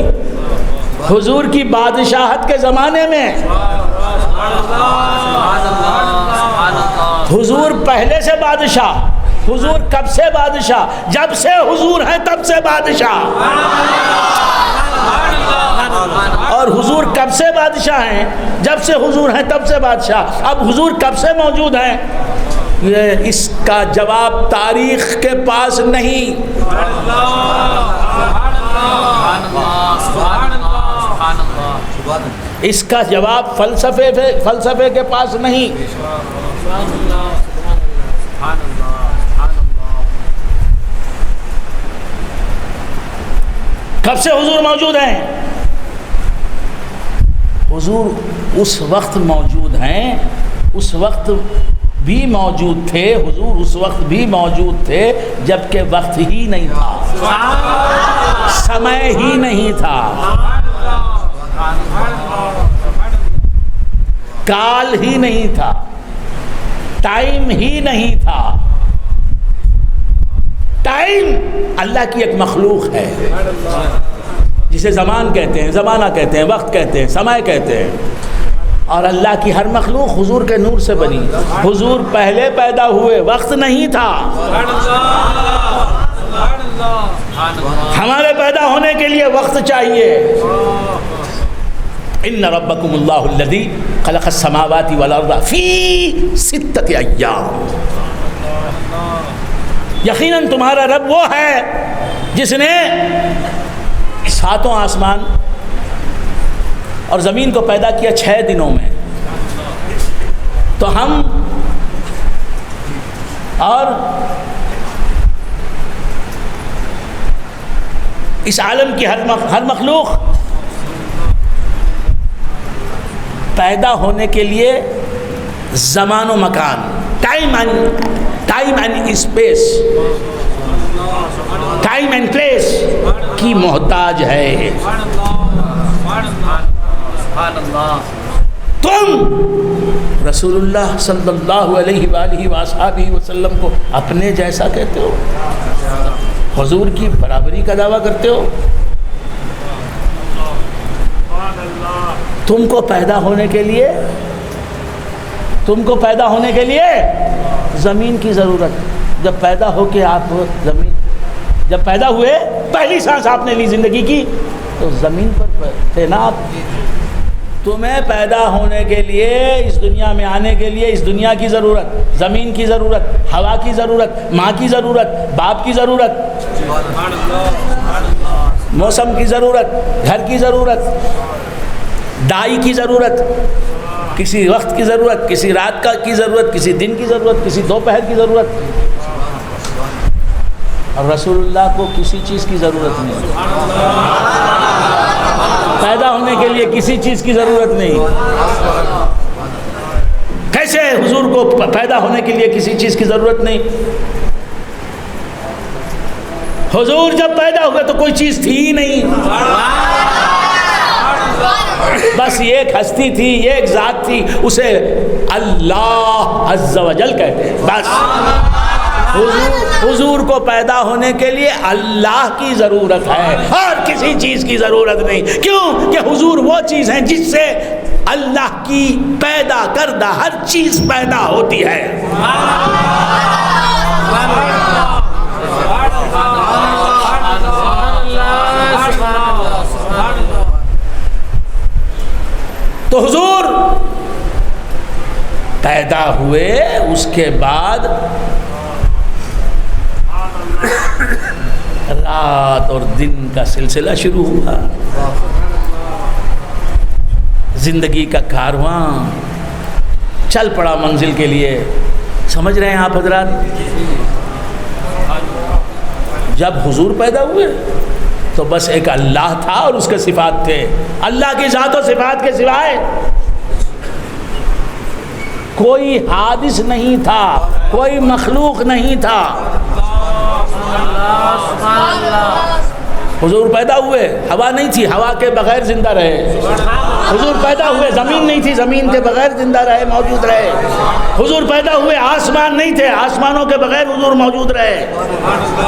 حضور کی بادشاہت کے زمانے میں حضور پہلے سے بادشاہ، حضور کب سے بادشاہ؟ جب سے حضور ہیں تب سے بادشاہ۔ اور حضور کب سے بادشاہ ہیں؟ جب سے حضور ہیں تب سے بادشاہ۔ اب حضور کب سے موجود ہیں؟ یہ اس کا جواب تاریخ کے پاس نہیں، اس کا جواب فلسفے کے پاس نہیں۔ کب سے حضور موجود ہیں؟ حضور اس وقت موجود ہیں، اس وقت بھی موجود تھے، حضور اس وقت بھی موجود تھے جبکہ وقت ہی نہیں تھا، سمے ہی نہیں تھا، کال ہی نہیں تھا، ٹائم ہی نہیں تھا۔ ٹائم اللہ کی ایک مخلوق ہے جسے زمان کہتے ہیں، زمانہ کہتے ہیں، وقت کہتے ہیں، سمے کہتے ہیں، اور اللہ کی ہر مخلوق حضور کے نور سے بنی۔ حضور پہلے پیدا ہوئے، وقت نہیں تھا، ہمارے پیدا ہونے کے لیے وقت چاہیے۔ ان ربکم اللہ الذی خلق السماوات والارض فی 6 ایام، یقیناً تمہارا رب وہ ہے جس نے 7 آسمان اور زمین کو پیدا کیا 6 دنوں میں۔ تو ہم اور اس عالم کی ہر مخلوق پیدا ہونے کے لیے زمان و مکان، time and space, time and place کی محتاج ہے۔ تم رسول اللہ صلی اللہ علیہ وآلہ وآصحابہ وسلم کو اپنے جیسا کہتے ہو، حضور کی برابری کا دعویٰ کرتے ہو۔ تم کو پیدا ہونے کے لیے زمین کی ضرورت، جب پیدا ہو کے آپ زمین، جب پیدا ہوئے پہلی سانس آپ نے لی زندگی کی تو زمین پر تھے نا آپ۔ تمہیں پیدا ہونے کے لیے، اس دنیا میں آنے کے لیے اس دنیا کی ضرورت، زمین کی ضرورت، ہوا کی ضرورت، ماں کی ضرورت، باپ کی ضرورت، موسم کی ضرورت، گھر کی ضرورت، دائی کی ضرورت، کسی وقت کی ضرورت، کسی رات کی ضرورت، کسی دن کی ضرورت، کسی دوپہر کی ضرورت۔ اور رسول اللہ کو کسی چیز کی ضرورت نہیں، پیدا ہونے کے لیے کسی چیز کی ضرورت نہیں۔ کیسے حضور کو پیدا ہونے کے لیے کسی چیز کی ضرورت نہیں؟ حضور جب پیدا ہوئے تو کوئی چیز تھی ہی نہیں، بس یہ ایک ہستی تھی، یہ ایک ذات تھی، اسے اللہ عز و جل کہتے ہیں، بس حضور کو پیدا ہونے کے لیے اللہ کی ضرورت ہے اور کسی چیز کی ضرورت نہیں. کیوں کہ حضور وہ چیز ہیں جس سے اللہ کی پیدا کردہ ہر چیز پیدا ہوتی ہے. تو حضور پیدا ہوئے, اس کے بعد رات اور دن کا سلسلہ شروع ہوا. زندگی کا کارواں چل پڑا منزل کے لیے. سمجھ رہے ہیں آپ حضرات؟ جب حضور پیدا ہوئے تو بس ایک اللہ تھا اور اس کے صفات تھے. اللہ کی ذات و صفات کے سوائے کوئی حادث نہیں تھا, کوئی مخلوق نہیں تھا. حضور پیدا ہوئے, ہوا نہیں تھی, ہوا کے بغیر زندہ رہے. حضور پیدا ہوئے, زمین نہیں تھی, زمین کے بغیر زندہ رہے, موجود رہے. حضور پیدا ہوئے, آسمان نہیں تھے, آسمانوں کے بغیر حضور موجود رہے.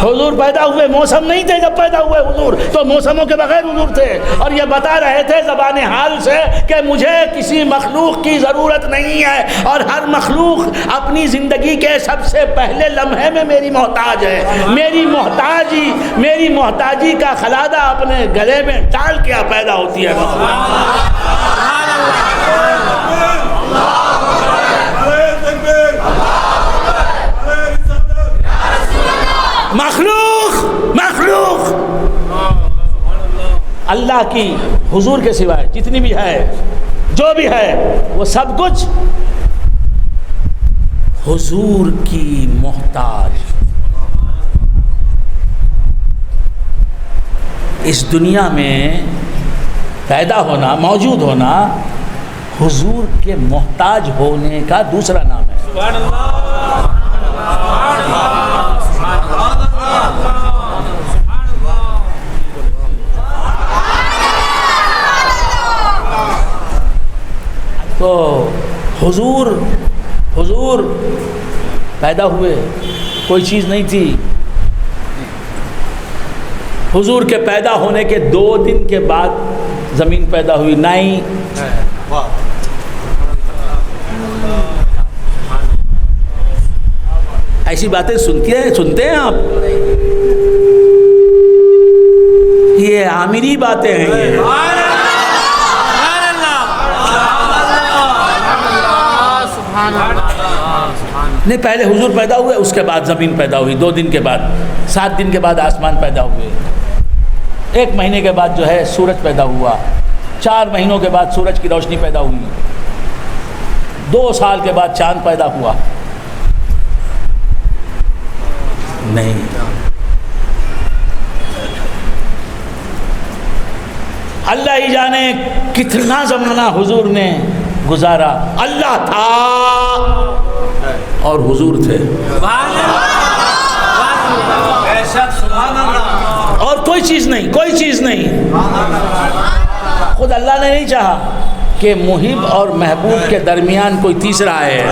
حضور پیدا ہوئے, موسم نہیں تھے جب پیدا ہوئے حضور, تو موسموں کے بغیر حضور تھے. اور یہ بتا رہے تھے زبان حال سے کہ مجھے کسی مخلوق کی ضرورت نہیں ہے, اور ہر مخلوق اپنی زندگی کے سب سے پہلے لمحے میں میری محتاج ہے. میری محتاجی کا خلادہ اپنے گلے میں ڈال کے پیدا ہوتی ہے. مخلوق اللہ کی حضور کے سوائے جتنی بھی ہے, جو بھی ہے, وہ سب کچھ حضور کی محتاج. اس دنیا میں پیدا ہونا, موجود ہونا, حضور کے محتاج ہونے کا دوسرا نام ہے. سبحان اللہ. تو حضور پیدا ہوئے, کوئی چیز نہیں تھی. حضور کے پیدا ہونے کے 2 دن کے بعد زمین پیدا ہوئی. نہیں, ایسی باتیں سنتے ہیں آپ؟ یہ عامری باتیں ہیں. یہ نہیں, پہلے حضور پیدا ہوئے, اس کے بعد زمین پیدا ہوئی. 2 دن کے بعد, 7 دن کے بعد آسمان پیدا ہوئے. 1 مہینے کے بعد جو ہے سورج پیدا ہوا. 4 مہینوں کے بعد سورج کی روشنی پیدا ہوئی. 2 سال کے بعد چاند پیدا ہوا. نہیں, اللہ ہی جانے کتنا زمانہ حضور نے گزارا. اللہ تھا اور حضور تھے, اور کوئی چیز نہیں. خود اللہ نے نہیں چاہا کہ محب اور محبوب کے درمیان کوئی تیسرا ہے.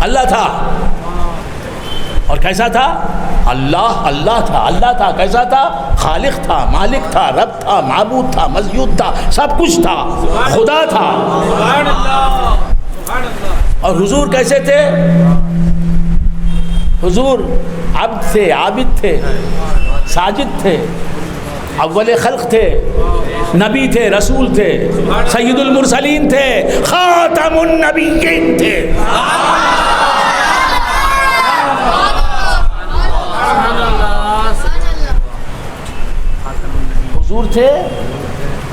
اللہ تھا, اور کیسا تھا؟ اللہ تھا. کیسا تھا؟ خالق تھا, مالک تھا, رب تھا, معبود تھا, مسجود تھا, سب کچھ تھا, خدا تھا. اور حضور کیسے تھے؟ حضور عبد تھے, عابد تھے, ساجد تھے, اول خلق تھے, نبی تھے, رسول تھے, سید المرسلین تھے, خاتم النبیین تھے. حضور تھے,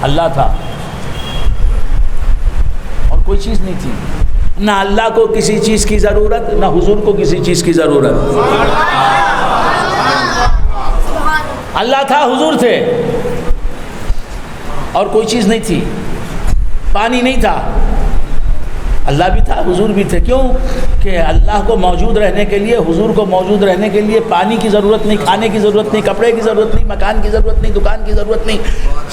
اللہ تھا, اور کوئی چیز نہیں تھی. نہ اللہ کو کسی چیز کی ضرورت, نہ حضور کو کسی چیز کی ضرورت. اللہ تھا, حضور تھے, اور کوئی چیز نہیں تھی. پانی نہیں تھا, اللہ بھی تھا, حضور بھی تھے. کیوں کہ اللہ کو موجود رہنے کے لیے، حضور کو موجود رہنے کے لیے پانی کی ضرورت نہیں، کھانے کی ضرورت نہیں، کپڑے کی ضرورت نہیں، مکان کی ضرورت نہیں، دکان کی ضرورت نہیں،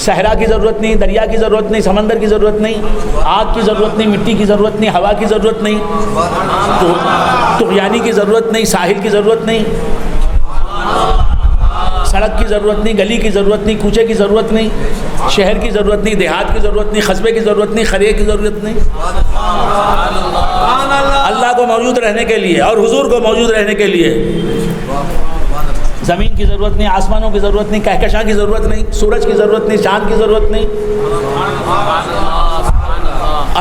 صحرا کی ضرورت نہیں، دریا کی ضرورت نہیں، سمندر کی ضرورت نہیں، آگ کی ضرورت نہیں، مٹی کی ضرورت نہیں، ہوا کی ضرورت نہیں، طغیانی کی ضرورت نہیں، ساحل کی ضرورت نہیں، سڑک کی ضرورت نہیں، گلی کی ضرورت نہیں، کوچے کی ضرورت نہیں، شہر کی ضرورت نہیں، دیہات کی ضرورت نہیں، قصبے کی ضرورت نہیں، قریے کی ضرورت نہیں۔ اللہ کو موجود رہنے کے لیے اور حضور کو موجود رہنے کے لیے زمین کی ضرورت نہیں، آسمانوں کی ضرورت نہیں، کہکشاں کی ضرورت نہیں، سورج کی ضرورت نہیں، چاند کی ضرورت نہیں۔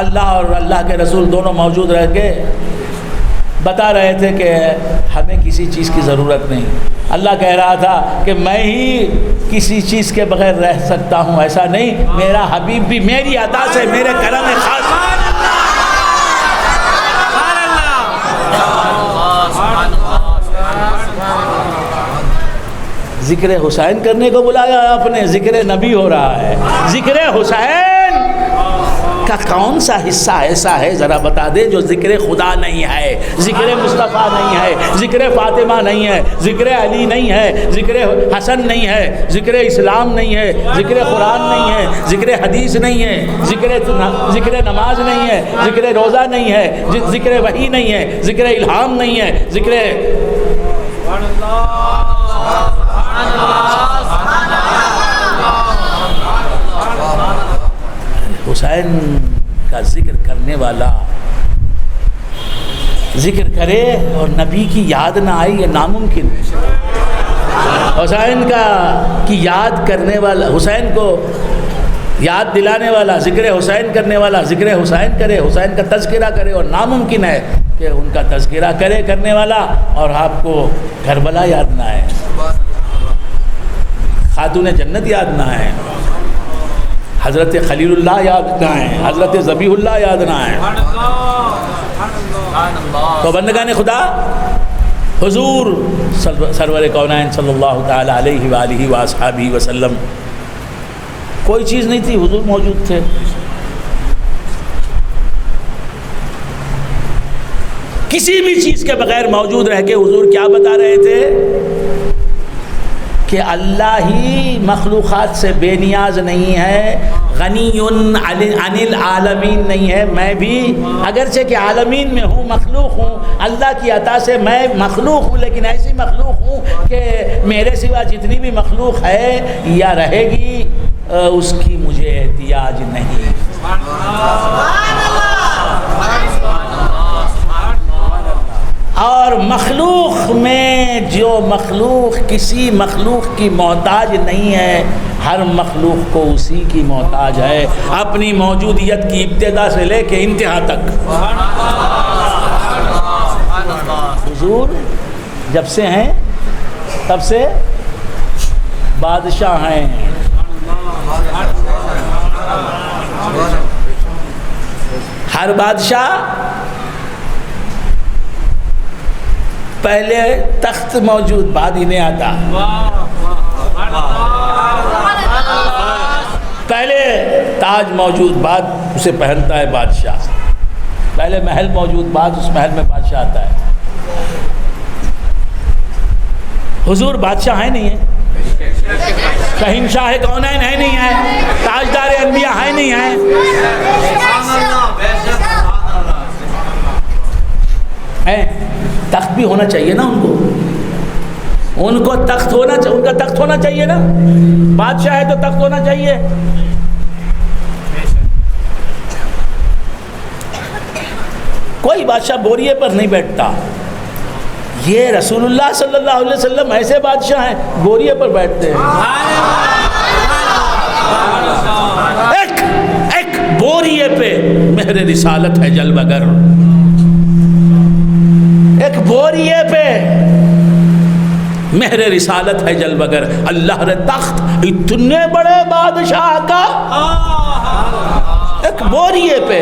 اللہ اور اللہ کے رسول دونوں موجود رہ کے بتا رہے تھے کہ ہمیں کسی چیز کی ضرورت نہیں۔ اللہ کہہ رہا تھا کہ میں ہی کسی چیز کے بغیر رہ سکتا ہوں، ایسا نہیں، میرا حبیب بھی میری عطا سے، میرے کرم خاص۔ ذکر حسین کرنے کو بلایا آپ نے، ذکر نبی ہو رہا ہے۔ ذکر حسین کا کون سا حصہ ایسا ہے ذرا بتا دے جو ذکر خدا نہیں ہے، ذکر مصطفیٰ نہیں ہے، ذکر فاطمہ نہیں ہے، ذکر علی نہیں ہے، ذکر حسن نہیں ہے، ذکر اسلام نہیں ہے، ذکر قرآن نہیں ہے، ذکر حدیث نہیں ہے، ذکر نماز نہیں ہے، ذکر روزہ نہیں ہے، ذکر وحی نہیں ہے، ذکر الہام نہیں ہے، ذکر حسین کا ذکر کرنے والا ذکر کرے اور نبی کی یاد نہ آئی، یہ ناممکن ہے۔ حسین کی یاد کرنے والا، حسین کو یاد دلانے والا، ذکر حسین کرنے والا ذکر حسین کرے، حسین کا تذکرہ کرے، اور ناممکن ہے کہ ان کا تذکرہ کرنے والا اور آپ کو کربلا یاد نہ آئے، خاتون جنت یاد نہ آئے، حضرت خلیل اللہ یاد نہ آئے، حضرت ذبیح اللہ یاد نہ آئے۔ تو بندگان خدا، حضور سرور کونین صلی اللہ تعالی علیہ وآلہ وآصحابہ وسلم، کوئی چیز نہیں تھی، حضور موجود تھے۔ کسی بھی چیز کے بغیر موجود رہ کے حضور کیا بتا رہے تھے کہ اللہ ہی مخلوقات سے بے نیاز نہیں ہے، غنی عن العالمین نہیں ہے، میں بھی اگرچہ کہ عالمین میں ہوں، مخلوق ہوں، اللہ کی عطا سے میں مخلوق ہوں، لیکن ایسی مخلوق ہوں کہ میرے سوا جتنی بھی مخلوق ہے یا رہے گی اس کی مجھے احتیاج نہیں۔ اور مخلوق میں جو مخلوق کسی مخلوق کی محتاج نہیں ہے، ہر مخلوق کو اسی کی محتاج ہے، اپنی موجودیت کی ابتدا سے لے کے انتہا تک۔ حضور جب سے ہیں تب سے بادشاہ ہیں، ہر بادشاہ پہلے تخت موجود، بعد انہیں آتا، پہلے تاج موجود، بعد اسے پہنتا ہے بادشاہ، پہلے محل موجود، بعد اس محل میں بادشاہ آتا ہے۔ حضور بادشاہ ہے نہیں ہے، شہنشاہ کونین ہے نہیں ہے، تاجدار انبیاء ہے نہیں ہے، تخت بھی ہونا چاہیے نا ان کو تخت ہونا چاہیے، ان کا تخت ہونا چاہیے نا، بادشاہ ہے تو تخت ہونا چاہیے۔ کوئی بادشاہ بوریے پر نہیں بیٹھتا، یہ رسول اللہ صلی اللہ علیہ وسلم ایسے بادشاہ ہیں بوریے پر بیٹھتے ہیں، ایک بوریے پہ مہر رسالت ہے جلوگر، ایک بوریے پہ مہر رسالت ہے جلوگر، اللہ رے تخت اتنے بڑے بادشاہ کا ایک بوریے پہ،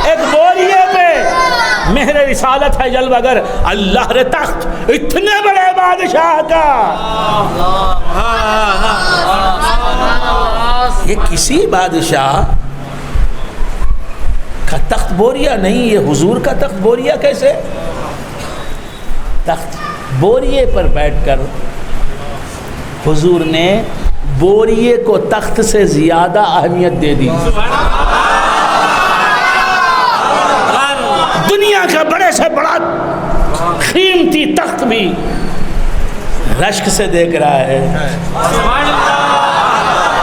ایک بوریے پہ مہر رسالت ہے جلوگر، اللہ رے تخت اتنے بڑے بادشاہ کا۔ یہ کسی بادشاہ کا تخت بوریا نہیں، یہ حضور کا تخت بوریا کیسے؟ تخت بوریے پر بیٹھ کر حضور نے بوریے کو تخت سے زیادہ اہمیت دے دی۔ دنیا کا بڑے سے بڑا قیمتی تخت بھی رشک سے دیکھ رہا ہے۔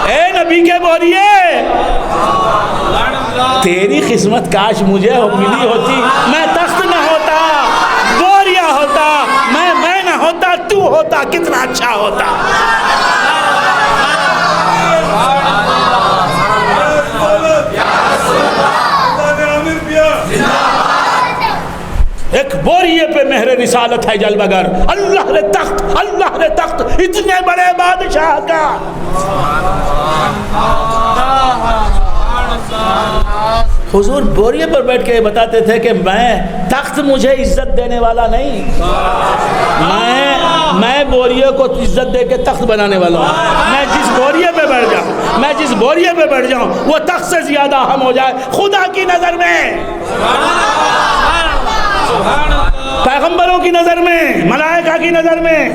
اے نبی کے بوریے، تیری قسمت کاش مجھے ملی ہوتی، میں تخت نہ ہوتا، بوریا ہوتا، میں نہ ہوتا، تو ہوتا، کتنا اچھا ہوتا۔ ایک بوریے پہ مہر رسالت ہے جلوہ گر، اللہ نے تخت اتنے بڑے بادشاہ کا۔ حضور بوریے پر بیٹھ کے بتاتے تھے کہ تخت مجھے عزت دینے والا نہیں، میں بوریے کو عزت دے کے تخت بنانے والا ہوں۔ میں جس بوریے پہ بیٹھ جاؤں وہ تخت سے زیادہ اہم ہو جائے خدا کی نظر میں، پیغمبروں کی نظر میں، ملائکہ کی نظر میں،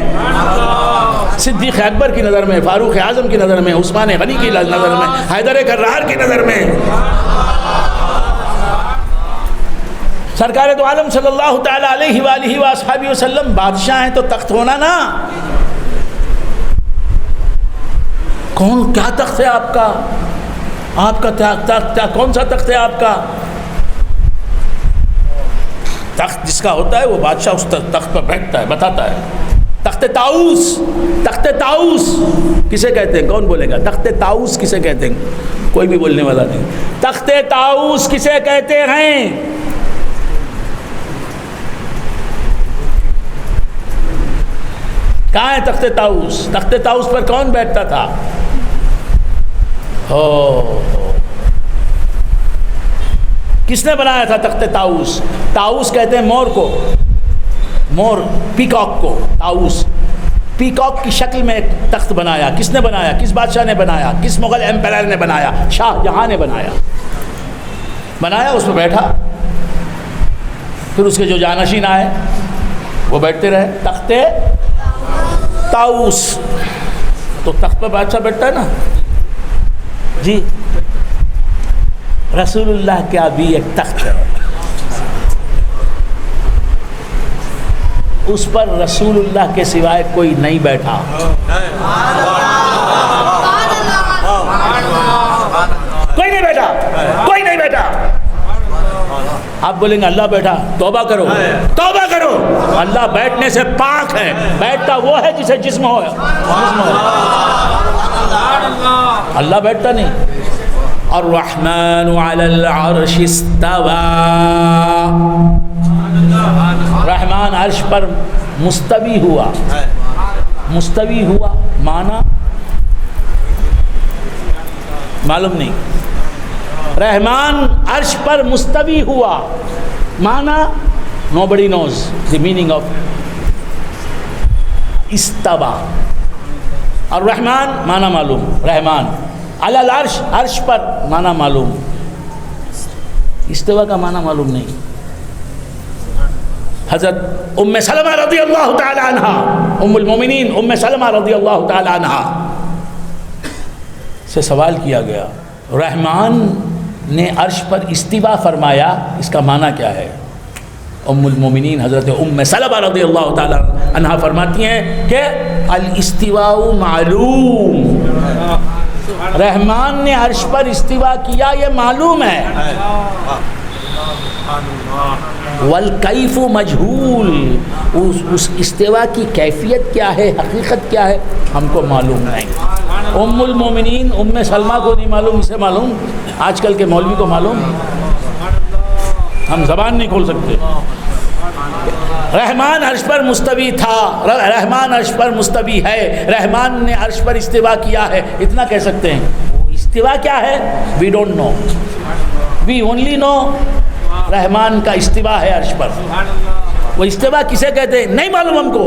صدیق اکبر کی نظر میں، فاروق اعظم کی نظر میں، عثمان غنی کی نظر میں، حیدر کرار کی نظر میں۔ سرکار دو عالم صلی اللہ تعالی علیہ وآلہ وآصحابہ وسلم بادشاہ ہیں تو تخت ہونا نا۔ کیا تخت ہے آپ کا؟ آپ کا تخت کون سا تخت ہے آپ کا؟ تخت جس کا ہوتا ہے وہ بادشاہ اس تخت پر بیٹھتا ہے، بتاتا ہے۔ تخت طاؤس کسے کہتے ہیں؟ کون بولے گا تخت طاؤس کسے کہتے ہیں؟ کوئی بھی بولنے والا نہیں۔ تخت طاؤس کسے کہتے ہیں؟ کہاں ہے تخت طاؤس؟ تخت طاؤس پر کون بیٹھتا تھا؟ کس نے بنایا تھا تخت طاؤس؟ طاؤس کہتے ہیں مور کو، مور پیکاک کو، طاؤس پیکاک کی شکل میں ایک تخت بنایا۔ کس نے بنایا؟ کس بادشاہ نے بنایا؟ کس مغل ایمپائر نے بنایا؟ شاہ جہاں نے بنایا، اس پہ بیٹھا، پھر اس کے جو جانشین آئے وہ بیٹھتے رہے۔ تخت طاؤس، تو تخت پر بادشاہ بیٹھتا ہے نا جی۔ رسول اللہ کا بھی ایک تخت ہے، اس پر رسول اللہ کے سوائے کوئی نہیں بیٹھا۔ کوئی نہیں بیٹھا۔ آپ بولیں گے اللہ بیٹھا، توبہ کرو۔ اللہ بیٹھنے سے پاک ہے، بیٹھتا وہ ہے جسے جسم ہو۔ اللہ بیٹھتا نہیں۔ الرحمن علی العرش استوى، رحمان عرش پر مستوی ہوا۔ مستوی ہوا معنی معلوم نہیں۔ رحمان عرش پر مستوی ہوا معنی nobody knows the meaning of استوى۔ الرحمن معنی معلوم، رحمان علی العرش، عرش پر معنی معلوم، استوا کا معنی معلوم نہیں۔ حضرت ام سلمہ رضی اللہ تعالی عنہ، ام المومنین ام سلمہ رضی اللہ تعالی عنہ سے سوال کیا گیا، رحمان نے عرش پر استوا فرمایا، اس کا معنی کیا ہے؟ ام المومنین حضرت ام سلمہ رضی اللہ تعالی عنہ فرماتی ہیں کہ الاستواء معلوم، رحمان نے عرش پر استوا کیا یہ معلوم ہے، والکیف مجہول، اس استوا کی کیفیت کیا ہے، حقیقت کیا ہے، ہم کو معلوم نہیں۔ ام المومنین ام سلمہ کو نہیں معلوم، اسے معلوم، آج کل کے مولوی کو معلوم، ہم زبان نہیں کھول سکتے۔ رحمان عرش پر مستوی تھا، رحمان عرش پر مستوی ہے، رحمان نے عرش پر استوا کیا ہے، اتنا کہہ سکتے ہیں۔ استوا کیا ہے؟ We don't know, we only know رحمان کا استوا ہے عرش پر۔ وہ استوا کسے کہتے ہیں نہیں معلوم ہم کو۔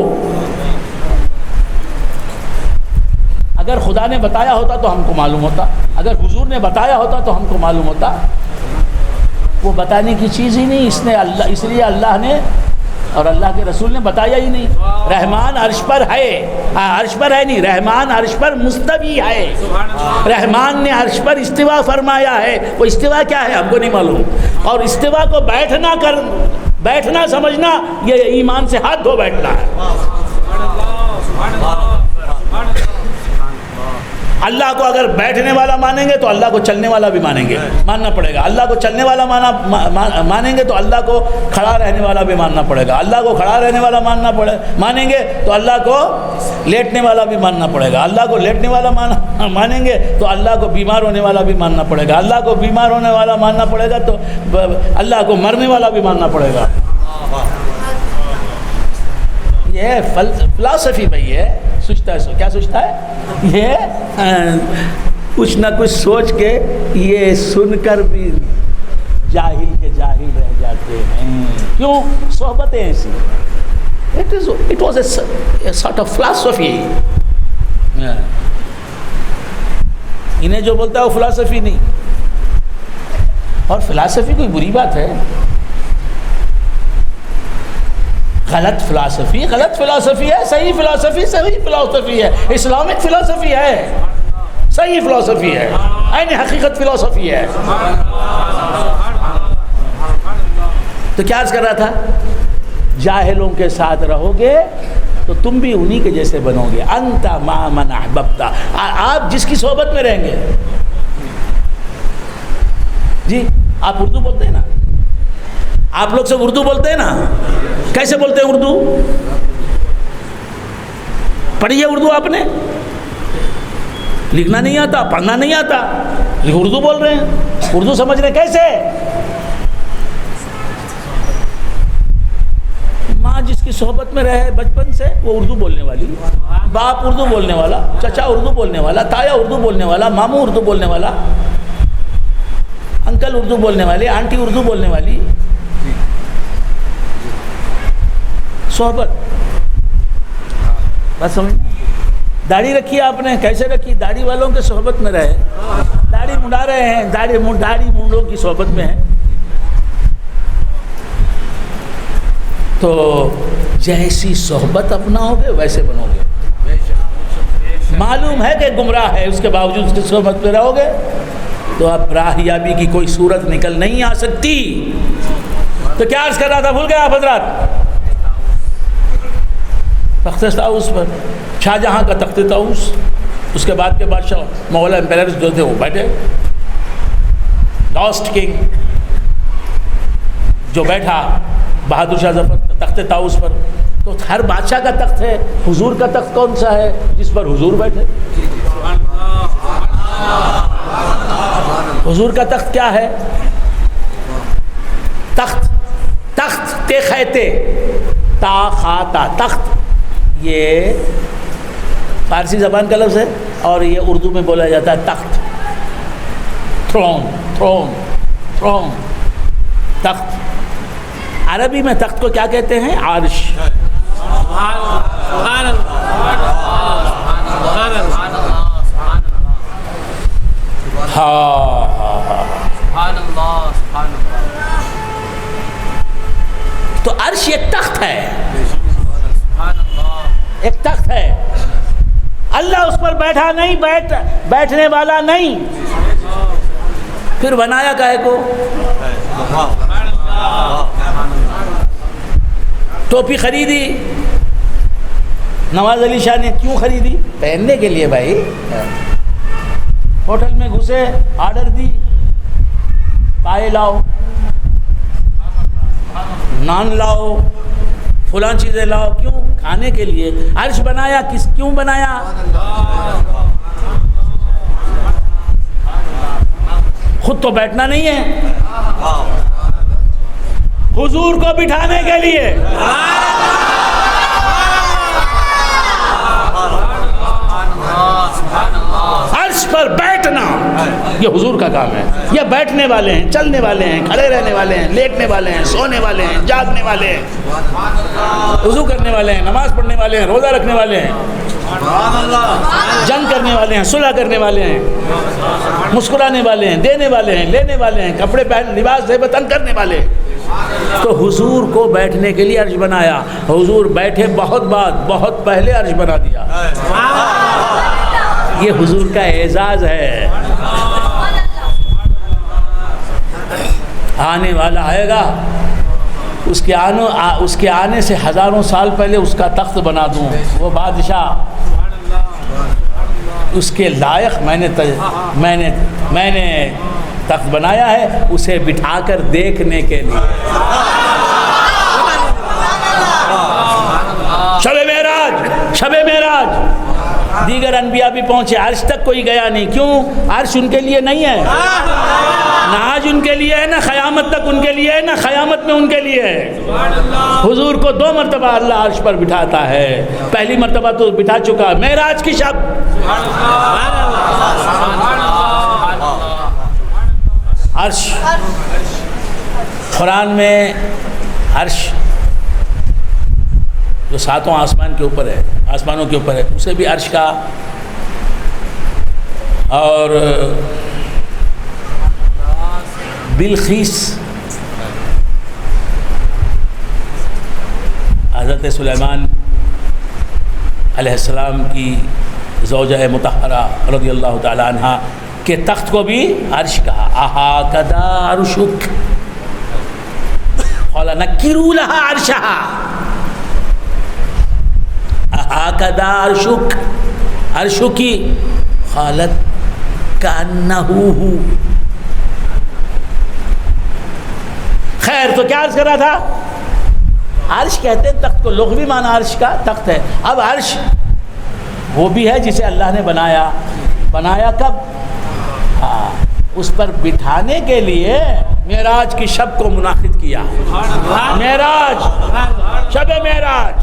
اگر خدا نے بتایا ہوتا تو ہم کو معلوم ہوتا، اگر حضور نے بتایا ہوتا تو ہم کو معلوم ہوتا. وہ بتانے کی چیز ہی نہیں. اس لیے اللہ نے اور اللہ کے رسول نے بتایا ہی نہیں. رحمان عرش پر ہے، عرش پر ہے نہیں، رحمان عرش پر مستوی ہے. رحمان نے عرش پر استوا فرمایا ہے. وہ استوا کیا ہے ہم کو نہیں معلوم. اور استوا کو بیٹھنا سمجھنا یہ ایمان سے ہاتھ دھو بیٹھنا ہے. اللہ کو اگر بیٹھنے والا مانیں گے تو اللہ کو چلنے والا بھی ماننا پڑے گا. اللہ کو چلنے والا مانیں گے تو اللہ کو کھڑا رہنے والا بھی ماننا پڑے گا. اللہ کو کھڑا رہنے والا مانیں گے تو اللہ کو لیٹنے والا بھی ماننا پڑے گا. اللہ کو لیٹنے والا مانیں گے تو اللہ کو بیمار ہونے والا بھی ماننا پڑے گا. اللہ کو بیمار ہونے والا ماننا پڑے گا تو اللہ کو مرنے والا بھی ماننا پڑے گا. یہ فلسفی بھائی ہے. سوچتا ہے کیا سوچتا ہے یہ کچھ نہ کچھ سوچ کے یہ سن کر بھی جاہل کے جاہل رہ جاتے ہیں. کیوں؟ صحبتیں ایسی. It was a sort of philosophy. انہیں جو بولتا ہے وہ فلسفی نہیں. اور فلسفی کوئی بری بات ہے؟ غلط فلسفی ہے. صحیح فلسفی ہے. اسلامک فلسفی ہے. صحیح فلسفی ہے. عین حقیقت فلسفی ہے. تو کیا عرض کر رہا تھا؟ جاہلوں کے ساتھ رہو گے تو تم بھی انہی کے جیسے بنو گے. انت مع من احببت. آپ جس کی صحبت میں رہیں گے. جی آپ اردو بولتے ہیں نا؟ آپ لوگ سب اردو بولتے ہیں نا؟ کیسے بولتے ہیں اردو؟ پڑھی ہے اردو آپ نے؟ لکھنا نہیں آتا، پڑھنا نہیں آتا، لیکن اردو بول رہے ہیں. اردو سمجھ رہے کیسے؟ ماں جس کی صحبت میں رہے بچپن سے وہ اردو بولنے والی، باپ اردو بولنے والا، چچا اردو بولنے والا، تایا اردو بولنے والا، ماموں اردو بولنے والا، انکل اردو بولنے والے، آنٹی اردو بولنے والی. صحبت بس سمجھ. داڑھی رکھی آپ نے، کیسے رکھی؟ داڑھی والوں کے صحبت میں رہے. داڑھی منڈا رہے ہیں، داڑھی منڈوں کی صحبت میں ہیں. تو جیسی صحبت اپناؤ گے ویسے بنو گے. معلوم ہے کہ گمراہ ہے، اس کے باوجود اس کی صحبت میں رہو گے تو اب راہیابی کی کوئی صورت نکل نہیں آ سکتی. تو کیا عرض کر رہا تھا؟ بھول گئے آپ حضرات؟ تخت طاؤس پر، شاہ جہاں کا تخت طاؤس، اس کے بعد کے بادشاہ مغل امپیررز جو تھے وہ بیٹھے. لاسٹ کنگ جو بیٹھا بہادر شاہ ظفر تخت طاؤس پر. تو ہر بادشاہ کا تخت ہے. حضور کا تخت کون سا ہے؟ جس پر حضور بیٹھے. حضور کا تخت کیا ہے؟ تخت تے خیتے تا خاتا. تخت یہ فارسی زبان کا لفظ ہے اور یہ اردو میں بولا جاتا ہے تخت. تھرون تخت. عربی میں تخت کو کیا کہتے ہیں؟ عرش. تو عرش ایک تخت ہے، ایک تخت ہے. اللہ اس پر بیٹھا نہیں، بیٹھنے والا نہیں. پھر بنایا کاہے کو؟ ٹوپی خریدی نواز علی شاہ نے. کیوں خریدی؟ پہننے کے لیے بھائی. ہوٹل میں گھسے، آرڈر دی، پائے لاؤ، نان لاؤ، فلاں چیزیں لاؤ. کیوں؟ کھانے کے لیے. عرش بنایا کیوں بنایا؟ خود تو بیٹھنا نہیں ہے، حضور کو بٹھانے کے لیے. عرش پر بیٹھنا. یہ حضور کا کام ہے. یہ بیٹھنے والے ہیں، چلنے والے ہیں، کھڑے رہنے والے ہیں، لیٹنے والے ہیں، سونے والے ہیں، جاگنے والے ہیں، وضو کرنے والے ہیں، نماز پڑھنے والے ہیں، روزہ رکھنے والے ہیں، جنگ کرنے والے ہیں، صلح کرنے والے ہیں، مسکرانے والے ہیں، دینے والے ہیں، لینے والے ہیں، کپڑے پہن لباس زیب تن کرنے والے ہیں. تو حضور کو بیٹھنے کے لیے عرش بنایا. حضور بیٹھے بہت بعد، بہت پہلے عرش بنا دیا. یہ حضور کا اعزاز ہے. آنے والا آئے گا، اس کے آنے سے ہزاروں سال پہلے اس کا تخت بنا دوں. وہ بادشاہ اس کے لائق میں نے تخت بنایا ہے اسے بٹھا کر دیکھنے کے لیے. شب معراج دیگر انبیاء بھی پہنچے، عرش تک کوئی گیا نہیں. کیوں؟ عرش ان کے لیے نہیں ہے، نہ آج ان کے لیے ہے، نہ قیامت تک ان کے لیے ہے، نہ قیامت میں ان کے لیے ہے. حضور کو 2 مرتبہ اللہ عرش پر بٹھاتا ہے. پہلی مرتبہ تو بٹھا چکا معراج کی شب. عرش قرآن میں عرش جو 7 آسمان کے اوپر ہے، آسمانوں کے اوپر ہے، اسے بھی عرش کا. اور بلقیس حضرت سلیمان علیہ السلام کی زوجہ مطہرہ رضی اللہ تعالی عنہ کے تخت کو بھی عرش کہا. اہاکذا عرشک قال نکروا لها عرشها. اہاکذا عرشک، عرشکی قالت کأنہ ہو. خیر تو کیا عرض کر رہا تھا؟ عرش کہتے ہیں تخت کو، لغوی معنی عرش کا تخت ہے. اب عرش وہ بھی ہے جسے اللہ نے بنایا کب؟ اس پر بٹھانے کے لیے معراج کی شب کو منعقد کیا. معراج، شب معراج.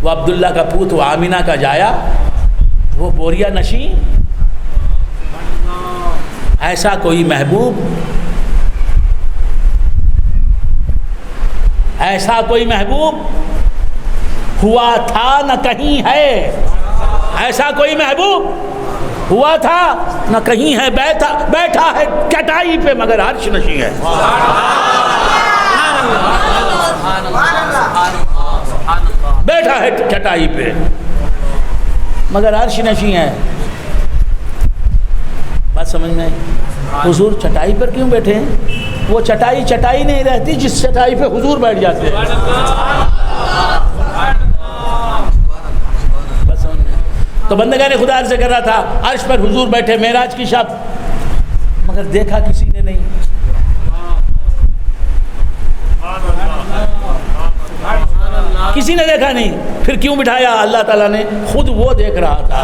وہ عبداللہ کا پوت، وہ آمینہ کا جایا، وہ بوریا نشیں. ایسا کوئی محبوب، ایسا کوئی محبوب ہوا تھا نہ کہیں ہے. ایسا کوئی محبوب ہوا تھا نہ کہیں ہے. بیٹھا ہے چٹائی پہ مگر عرش نشیں ہے. بیٹھا ہے چٹائی پہ مگر عرش نشیں ہے. بات سمجھ میں آئی؟ حضور چٹائی پر کیوں بیٹھے ہیں؟ وہ چٹائی نہیں رہتی جس چٹائی پہ حضور بیٹھ جاتے ہیں. بات سمجھ میں؟ تو بندگان خدا عرض کر رہا تھا عرش پر حضور بیٹھے معراج کی شب، مگر دیکھا کسی نے نہیں. کسی نے دیکھا نہیں. پھر کیوں بٹھایا؟ اللہ تعالیٰ نے خود وہ دیکھ رہا تھا.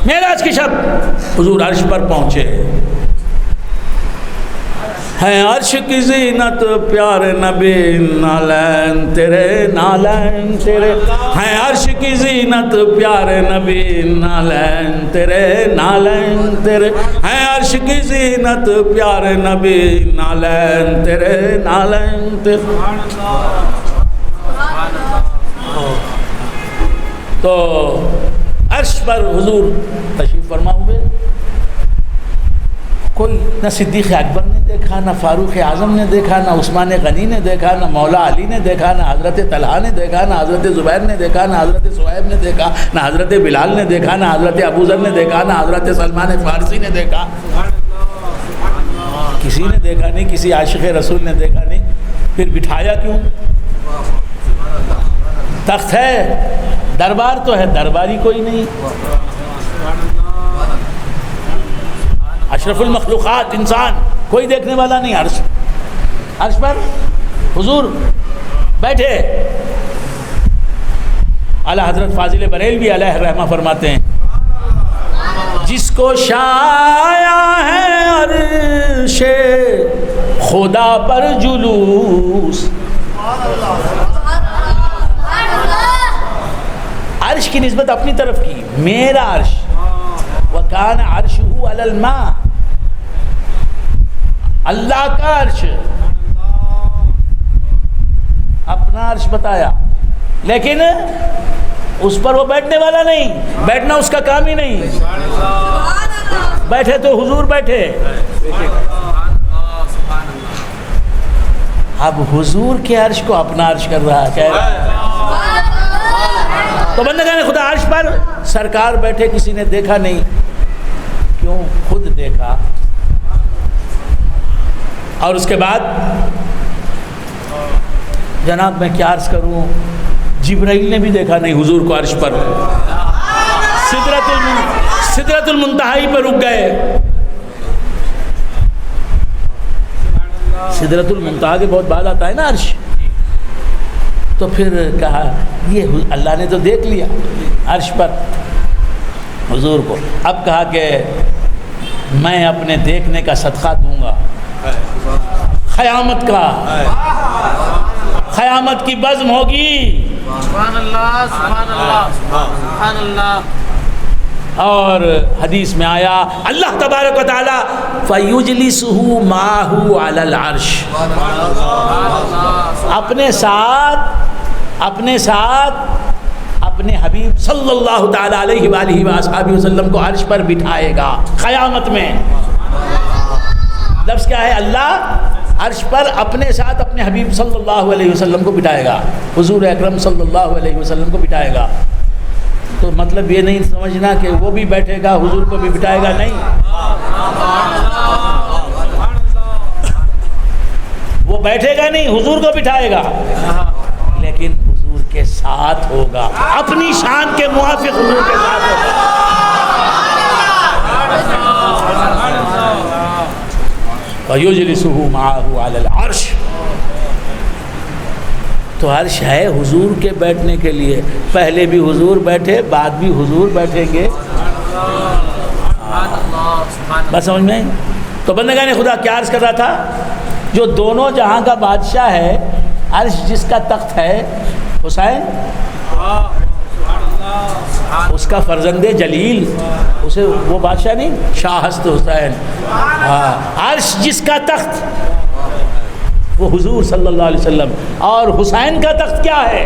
معراج کی شب حضور عرش پر پہنچے. ہے عرش کی زینت پیارے نبی نالین تیرے، نالین تیرے. ہے عرش کی زینت پیارے نبی نالین تیرے، نالین تیرے. ہے عرش کی زینت پیارے نبی نالین تیرے، نالین تیرے. تو عرش پر حضور تشریف فرما ہوئے. کوئی نہ صدیق اکبر نے دیکھا، نہ فاروق اعظم نے دیکھا، نہ عثمان غنی نے دیکھا، نہ مولا علی نے دیکھا، نہ حضرت طلحہ نے دیکھا، نہ حضرت زبیر نے دیکھا، نہ حضرت صہیب نے دیکھا، نہ حضرت بلال نے دیکھا، نہ حضرت ابوذر نے دیکھا، نہ حضرت سلمان فارسی نے دیکھا. کسی نے دیکھا نہیں، کسی عاشق رسول نے دیکھا نہیں. پھر بٹھایا کیوں؟ تخت ہے، دربار تو ہے، درباری کوئی نہیں. اشرف المخلوقات انسان، کوئی دیکھنے والا نہیں. عرش پر حضور بیٹھے. اعلیٰ حضرت فاضل بریلوی علیہ الرحمہ فرماتے ہیں جس کو شایا ہے عرش خدا پر جلوس، عرش کی نسبت اپنی طرف کی، میرا عرش، وَكَانَ عَرْشُهُ عَلَى الْمَاءِ، اللہ کا عرش، اپنا عرش بتایا، لیکن اس پر وہ بیٹھنے والا نہیں، بیٹھنا اس کا کام ہی نہیں، بیٹھے تو حضور بیٹھے۔ اب حضور کے عرش کو اپنا عرش کر رہا ہے، تو بندگان خدا عرش پر سرکار بیٹھے کسی نے دیکھا نہیں، کیوں؟ خود دیکھا۔ اور اس کے بعد جناب میں کیا عرض کروں، جبرائیل نے بھی دیکھا نہیں حضور کو عرش پر، سدرۃ المنتہی پہ رک گئے، سدرۃ المنتہی کے بہت بعد آتا ہے نا عرش، تو پھر کہا یہ اللہ نے تو دیکھ لیا عرش پر حضور کو، اب کہا کہ میں اپنے دیکھنے کا صدقہ دوں گا، قیامت کا، قیامت کی بزم ہوگی، سبحان اللہ سبحان اللہ سبحان اللہ۔ اور حدیث میں آیا اللہ تبارک و تعالی فَيُجْلِسُهُ مَعَهُ عَلَى الْعَرْشِ، اپنے ساتھ اپنے حبیب صلی اللہ تعالی علیہ وآلہ وآصحابہ وسلم کو عرش پر بٹھائے گا قیامت میں۔ لفظ کیا ہے؟ اللہ عرش پر اپنے ساتھ اپنے حبیب صلی اللہ علیہ وسلم کو بٹھائے گا، حضور اکرم صلی اللہ علیہ وسلم کو بٹھائے گا۔ تو مطلب یہ نہیں سمجھنا کہ وہ بھی بیٹھے گا حضور کو بھی بٹھائے گا، نہیں، وہ بیٹھے گا نہیں، حضور کو بٹھائے گا، لیکن حضور کے ساتھ ہوگا، اپنی شان کے موافق حضور کے ساتھ ہوگا۔ وَيُجْلِسُهُ مَعَهُ عَلَى الْعَرْشِ، تو عرش ہے حضور کے بیٹھنے کے لیے، پہلے بھی حضور بیٹھے، بعد بھی حضور بیٹھیں گے، بس سمجھ میں؟ تو بندگان خدا کیا عرض کر رہا تھا، جو دونوں جہاں کا بادشاہ ہے، عرش جس کا تخت ہے حسین، اس کا فرزند جلیل، اسے وہ بادشاہ نہیں، شاہ ہست حسین، عرش جس کا تخت وہ حضور صلی اللہ علیہ وسلم، اور حسین کا تخت کیا ہے؟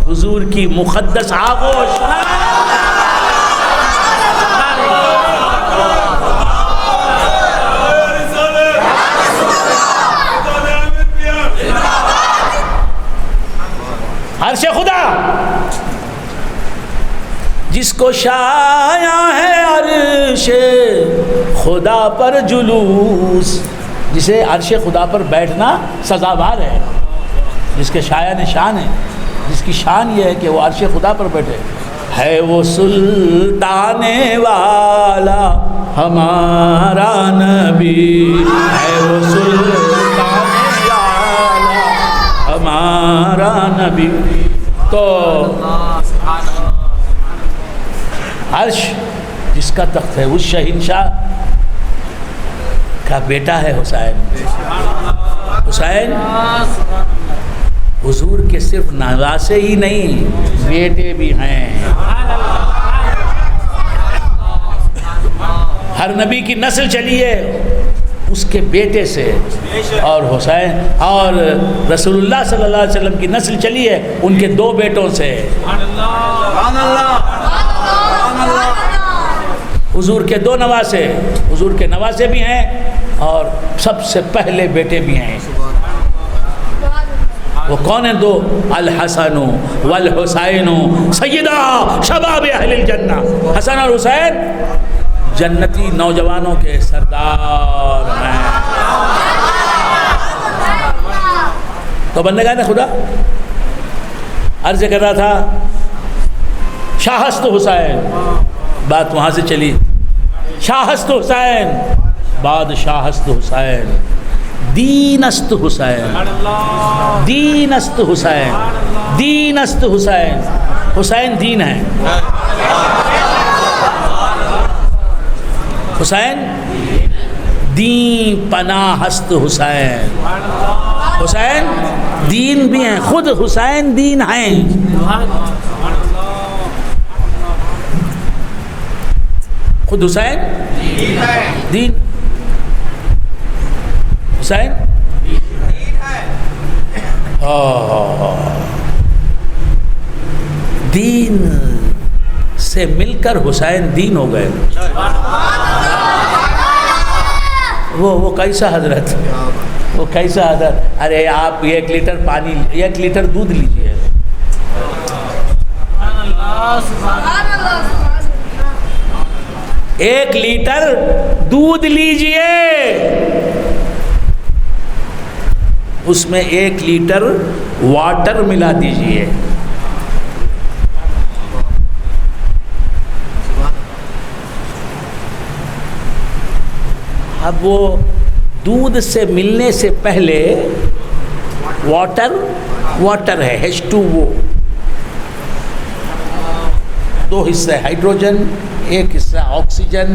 حضور کی مقدس آغوش۔ عرش خدا جس کو شایع ہے عرش خدا پر جلوس، جسے عرش خدا پر بیٹھنا سزاوار ہے، جس کے شایع نشان ہے، جس کی شان یہ ہے کہ وہ عرش خدا پر بیٹھے، ہے وہ سلطان والا ہمارا نبی، ہے وہ سلطان والا ہمارا نبی۔ تو عرش جس کا تخت ہے، اس شہنشاہ کا بیٹا ہے حسین۔ حسین حضور کے صرف نواسے ہی نہیں، بیٹے بھی ہیں۔ ہر نبی کی نسل چلی ہے اس کے بیٹے سے، اور حسین اور رسول اللہ صلی اللہ علیہ وسلم کی نسل چلی ہے ان کے دو بیٹوں سے۔ حضور کے دو نواسے، حضور کے نواسے بھی ہیں اور سب سے پہلے بیٹے بھی ہیں۔ وہ کون ہیں دو؟ الحسن والحسین سیدہ شباب اہل الجنہ، حسن اور حسین جنتی نوجوانوں کے سردار ہیں۔ تو بندگان خدا عرض کر رہا تھا شاہست حسین، بات وہاں سے چلی، شاہست حسین، بعد شاہست حسین، دین است حسین، دین است حسین، دین است حسین، حسین دین ہے، حسین دین پناہ است حسین، حسین دین بھی ہیں، خود حسین دین ہیں۔ خود حسین دین، حسین دین سے مل کر حسین دین ہو گئے. وہ کیسا حضرت، وہ کیسا حضرت؟ ارے آپ 1 لیٹر پانی، 1 لیٹر دودھ لیجئے، ایک لیٹر دودھ لیجئے، اس میں 1 لیٹر واٹر ملا دیجئے، اب وہ دودھ سے ملنے سے پہلے واٹر ہے H2O، 2 حصے ہائیڈروجن، 1 حصہ آکسیجن،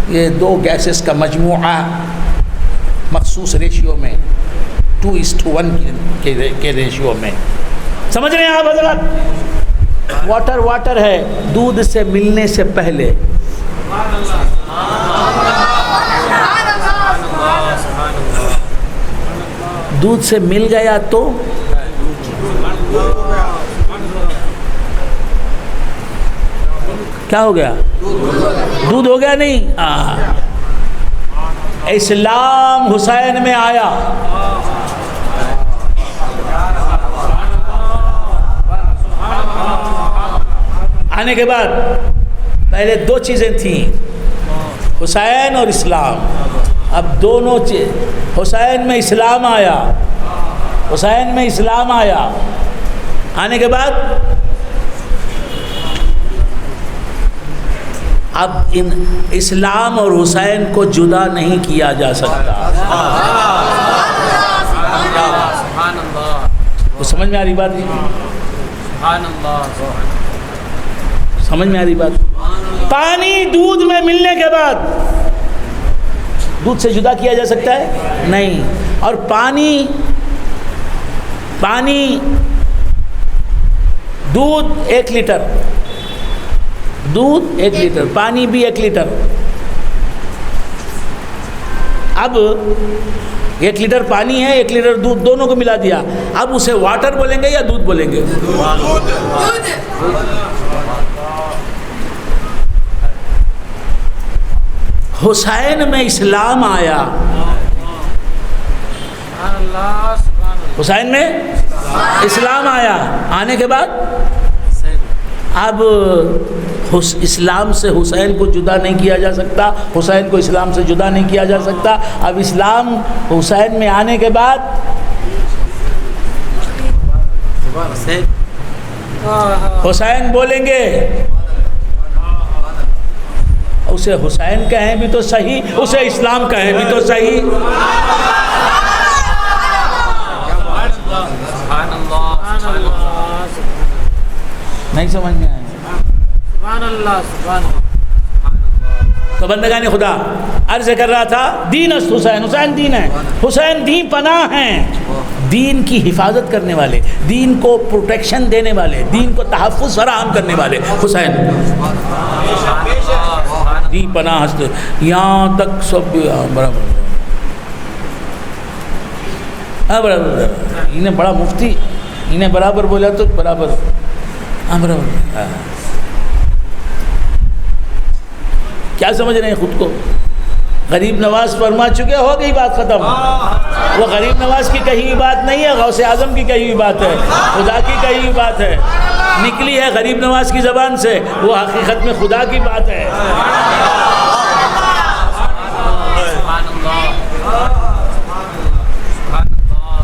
یہ 2 گیسز کا مجموعہ مخصوص ریشیو میں 2:1 کے ریشیو میں. سمجھ رہے ہیں آپ حضرات؟ واٹر ہے دودھ سے ملنے سے پہلے. دودھ سے مل گیا تو کیا ہو گیا؟ دودھ ہو گیا نہیں؟ اسلام حسین میں آیا، آنے کے بعد پہلے 2 چیزیں تھیں، حسین اور اسلام. اب دونوں حسین میں اسلام آیا، حسین میں اسلام آیا، آنے کے بعد اب ان اسلام اور حسین کو جدا نہیں کیا جا سکتا. تو سمجھ میں آ رہی بات؟ سمجھ میں آ رہی بات؟ پانی دودھ میں ملنے کے بعد دودھ سے جدا کیا جا سکتا ہے؟ نہیں. اور پانی دودھ 1 لیٹر، دودھ 1 لیٹر، پانی بھی 1 لیٹر. اب 1 لیٹر پانی ہے، 1 لیٹر دودھ، دونوں کو ملا دیا. اب اسے واٹر بولیں گے یا دودھ بولیں گے؟ حسین میں اسلام آیا، حسین میں اسلام آیا، آنے کے بعد اب اسلام سے حسین کو جدا نہیں کیا جا سکتا، حسین کو اسلام سے جدا نہیں کیا جا سکتا. اب اسلام حسین میں آنے کے بعد حسین بولیں گے، اسے حسین کہیں بھی تو صحیح، اسے اسلام کہیں بھی تو صحیح. نہیں سمجھ میں آئے؟ تو بندگان خدا عرض کر رہا تھا، دین است حسین، حسین دین ہے، حسین دین پناہ ہیں، دین کی حفاظت کرنے والے، دین کو پروٹیکشن دینے والے، دین کو تحفظ فراہم کرنے والے حسین. دین پناہ است، یہاں تک سب برابر. برابر انہیں بڑا مفتی، انہیں برابر بولا تو برابر. برابر کیا سمجھ رہے ہیں خود کو؟ غریب نواز فرما چکے، ہو گئی بات ختم. وہ غریب نواز کی کہی ہوئی بات نہیں ہے، غوث اعظم کی کہی ہوئی بات ہے، خدا کی کہی ہوئی بات ہے، نکلی ہے غریب نواز کی زبان سے، وہ حقیقت میں خدا کی بات ہے.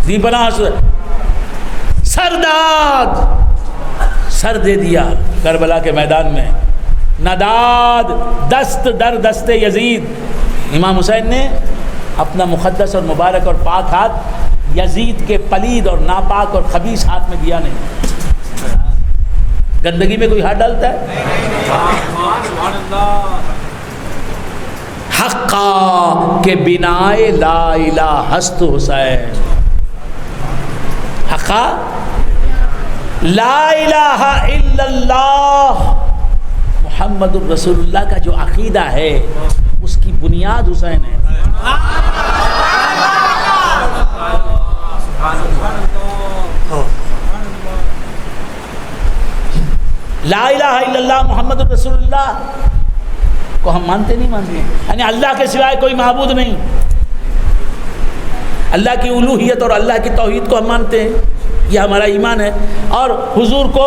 دیپنا سرداد سر دے دیا کربلا کے میدان میں، نداد دست در دست یزید. امام حسین نے اپنا مقدس اور مبارک اور پاک ہاتھ یزید کے پلید اور ناپاک اور خبیث ہاتھ میں دیا نہیں. گندگی میں کوئی ہاتھ ڈالتا ہے؟ حقا کے بنائے لا الہ ہست حسین، حقا لا الہ الا اللہ محمد الرسول اللہ کا جو عقیدہ ہے اس کی بنیاد حسین ہے. لا الہ الا اللہ محمد الرسول اللہ کو ہم مانتے نہیں مانتے ہیں، یعنی اللہ کے سوائے کوئی معبود نہیں. اللہ کی الوہیت اور اللہ کی توحید کو ہم مانتے ہیں، یہ ہمارا ایمان ہے. اور حضور کو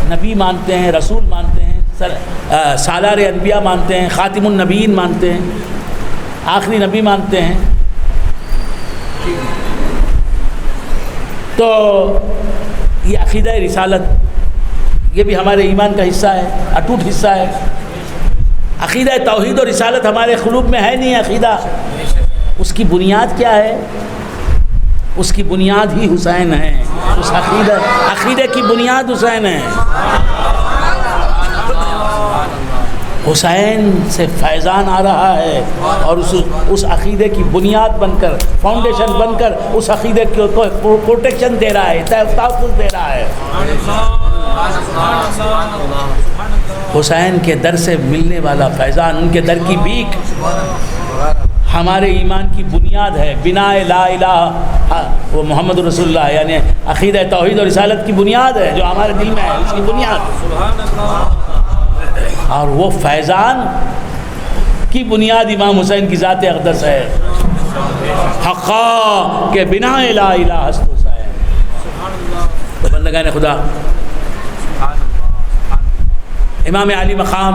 نبی مانتے ہیں، رسول مانتے ہیں، سالار انبیاء مانتے ہیں، خاتم النبیین مانتے ہیں، آخری نبی مانتے ہیں. تو یہ عقیدہ رسالت یہ بھی ہمارے ایمان کا حصہ ہے، اٹوٹ حصہ ہے. عقیدہ توحید اور رسالت ہمارے قلوب میں ہے نہیں. عقیدہ اس کی بنیاد کیا ہے؟ اس کی بنیاد ہی حسین ہے. اس عقیدے کی بنیاد حسین ہے. حسین سے فیضان آ رہا ہے اور اس عقیدے کی بنیاد بن کر، فاؤنڈیشن بن کر اس عقیدے کو پروٹیکشن دے رہا ہے، تحفظ دے رہا ہے. حسین کے در سے ملنے والا فیضان، ان کے در کی بھیک ہمارے ایمان کی بنیاد ہے. بنا لا الہ وہ محمد رسول اللہ یعنی عقیدہ توحید اور رسالت کی بنیاد ہے جو ہمارے دل میں ہے، اس کی بنیاد. اور وہ فیضان کی بنیاد امام حسین کی ذات اقدس ہے. حقا کہ بنا لا الہ ہست حسین. تو بندگان خدا، امام علی مقام،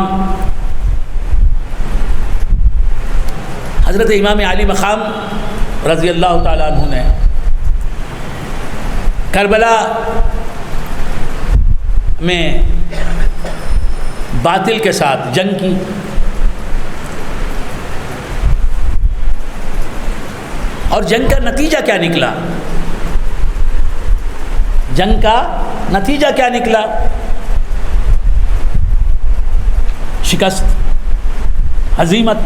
حضرت امام علی مقام رضی اللہ تعالیٰ عنہ نے کربلا میں باطل کے ساتھ جنگ کی. اور جنگ کا نتیجہ کیا نکلا؟ جنگ کا نتیجہ کیا نکلا؟ شکست، ہزیمت،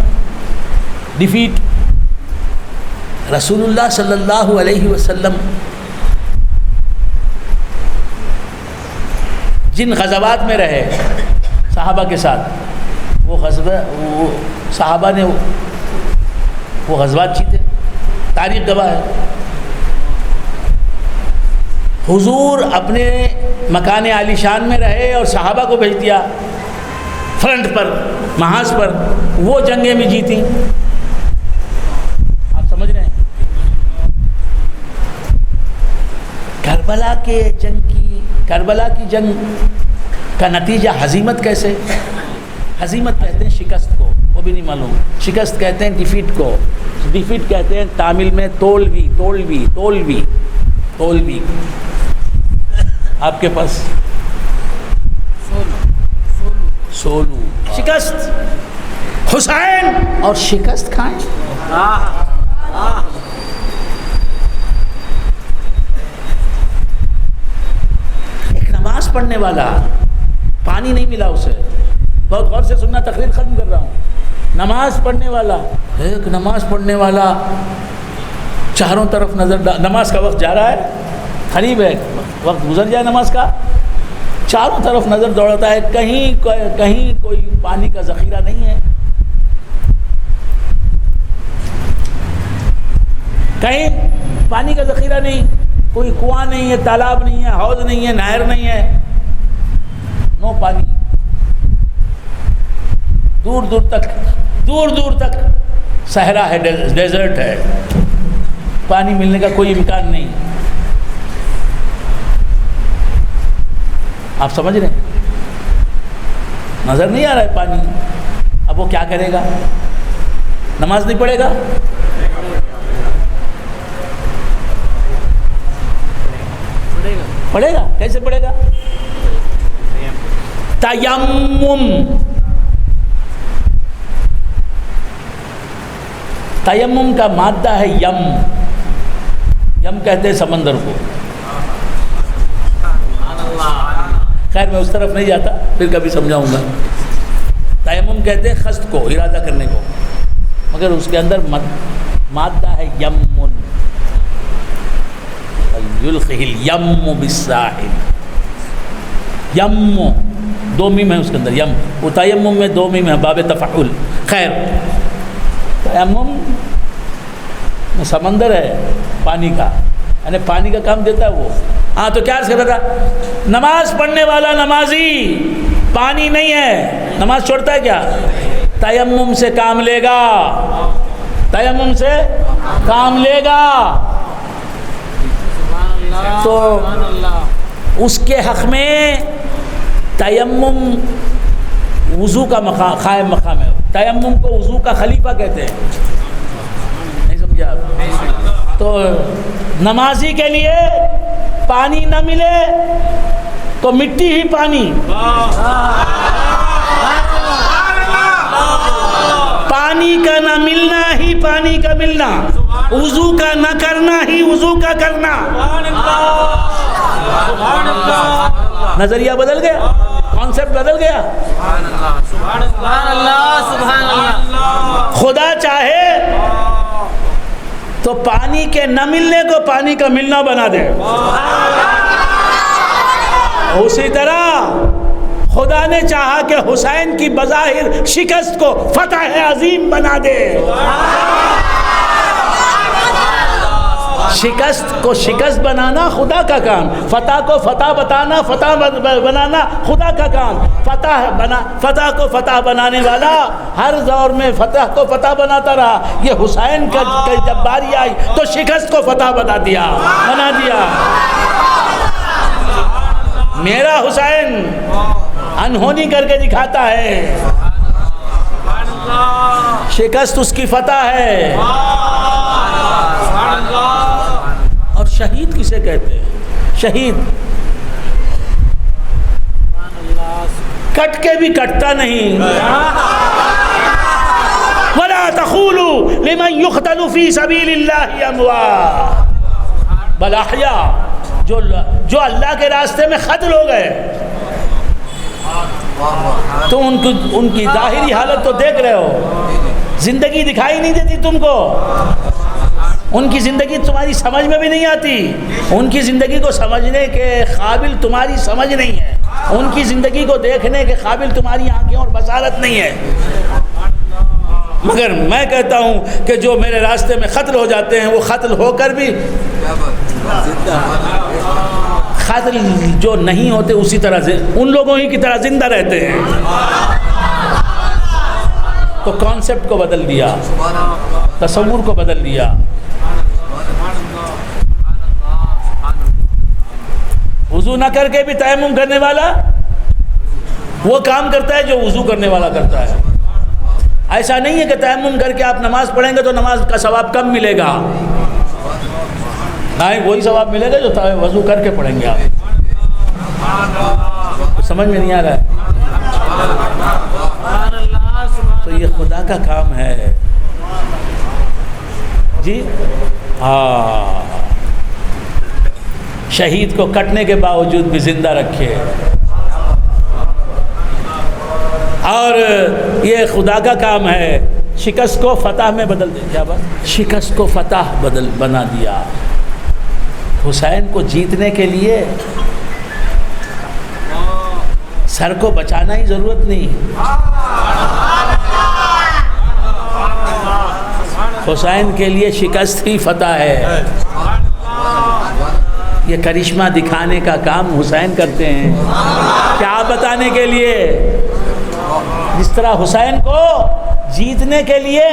ڈیفیٹ. رسول اللہ صلی اللہ علیہ وسلم جن غزوات میں رہے صحابہ کے ساتھ، وہ صحابہ نے وہ غزوات جیتے، تاریخ گواہ ہے. حضور اپنے مکان عالی شان میں رہے اور صحابہ کو بھیج دیا فرنٹ پر، محاذ پر، وہ جنگیں بھی جیتی. آپ سمجھ رہے ہیں؟ کربلا کی جنگ کا نتیجہ ہزیمت. کیسے ہزیمت کہتے ہیں شکست کو، وہ بھی نہیں معلوم. شکست کہتے ہیں ڈیفیٹ کو. ڈیفیٹ کہتے ہیں تامل میں تولوی. آپ کے پاس سولو. شکست. حسین اور شکست کھائیں. ایک نماز پڑھنے والا، پانی نہیں ملا اسے، بہت غور سے سننا، تقریر ختم کر رہا ہوں. نماز پڑھنے والا، ایک نماز پڑھنے والا چاروں طرف نظر، نماز کا وقت جا رہا ہے، قریب ہے وقت گزر جائے نماز کا، چاروں طرف نظر دوڑتا ہے، کہیں کوئی پانی کا ذخیرہ نہیں ہے، کہیں پانی کا ذخیرہ نہیں، کوئی کنواں نہیں ہے، تالاب نہیں ہے، حوض نہیں ہے، نہر نہیں ہے، نو پانی. دور دور تک صحرا ہے، ڈیزرٹ ہے، پانی ملنے کا کوئی امکان نہیں. آپ سمجھ رہے ہیں؟ نظر نہیں آ رہا ہے پانی. اب وہ کیا کرے گا؟ نماز نہیں پڑھے گا؟ پڑھے گا. کیسے پڑھے گا؟ تیمم کا مادہ ہے یم. یم کہتے ہیں سمندر کو. خیر میں اس طرف نہیں جاتا، پھر کبھی سمجھاؤں گا. تیمم کہتے ہیں قصد کو، ارادہ کرنے کو، مگر اس کے اندر مادہ ہے یمن. یلقہ الیم بالساحل. یم دو میم ہے اس کے اندر، یم، وہ تیمم میں دو میم ہے، باب تفعل. خیر، تیمم میں سمندر ہے پانی کا، یعنی پانی کا کام دیتا ہے وہ. ہاں تو کیا عرض کر رہا تھا، نماز پڑھنے والا نمازی پانی نہیں ہے، نماز چھوڑتا ہے کیا؟ تیمم سے کام لے گا، تیمم سے کام لے گا. تو اس کے حق میں تیمم وضو کا قائم مقام ہے. تیمم کو وضو کا خلیفہ کہتے ہیں، نہیں سمجھا آپ؟ تو نمازی کے لیے پانی نہ ملے تو مٹی ہی پانی، پانی کا نہ ملنا ہی پانی کا ملنا، وضو کا نہ کرنا ہی وضو کا کرنا. نظریہ بدل گیا، کانسیپٹ بدل گیا. خدا چاہے تو پانی کے نہ ملنے کو پانی کا ملنا بنا دے. اسی طرح خدا نے چاہا کہ حسین کی بظاہر شکست کو فتح عظیم بنا دے. شکست کو شکست بنانا خدا کا کام، فتح کو فتح بتانا، فتح بنانا خدا کا کام. فتح کو فتح بنانے والا ہر دور میں فتح کو فتح بناتا رہا. یہ حسین کا جب باری آئی تو شکست کو فتح بنا دیا. میرا حسین انہونی کر کے دکھاتا ہے، شکست اس کی فتح ہے. اور شہید کسے کہتے ہیں؟ شہید کٹ کے بھی کٹتا نہیں. وَلَا تَقُولُوا لِمَنْ يُقْتَلُ فِي سَبِيلِ اللَّهِ أَمْوَاتٌ بَلْ أَحْيَاءٌ. جو اللہ کے راستے میں قتل ہو گئے تو ان کی ظاہری حالت تو دیکھ رہے ہو، زندگی دکھائی نہیں دیتی تم کو، ان کی زندگی تمہاری سمجھ میں بھی نہیں آتی، ان کی زندگی کو سمجھنے کے قابل تمہاری سمجھ نہیں ہے، ان کی زندگی کو دیکھنے کے قابل تمہاری آنکھیں اور بصارت نہیں ہے. مگر میں کہتا ہوں کہ جو میرے راستے میں قتل ہو جاتے ہیں وہ قتل ہو کر بھی قتل جو نہیں ہوتے اسی طرح سے ان لوگوں ہی کی طرح زندہ رہتے ہیں. تو کانسیپٹ کو بدل دیا، تصور کو بدل دیا. وضو نہ کر کے بھی تیمم کرنے والا وہ کام کرتا ہے جو وضو کرنے والا کرتا ہے. ایسا نہیں ہے کہ تیمم کر کے آپ نماز پڑھیں گے تو نماز کا ثواب کم ملے گا، نہیں، وہی ثواب ملے گا جو وضو کر کے پڑھیں گے. آپ سمجھ میں نہیں آ رہا ہے؟ تو یہ خدا کا کام ہے جی. ہاں، شہید کو کٹنے کے باوجود بھی زندہ رکھے، اور یہ خدا کا کام ہے. شکست کو فتح میں بدل دے. کیا بات؟ شکست کو فتح بنا دیا. حسین کو جیتنے کے لیے سر کو بچانا ہی ضرورت نہیں، حسین کے لیے شکست ہی فتح ہے. یہ کرشمہ دکھانے کا کام حسین کرتے ہیں. کیا بتانے کے لیے؟ جس طرح حسین کو جیتنے کے لیے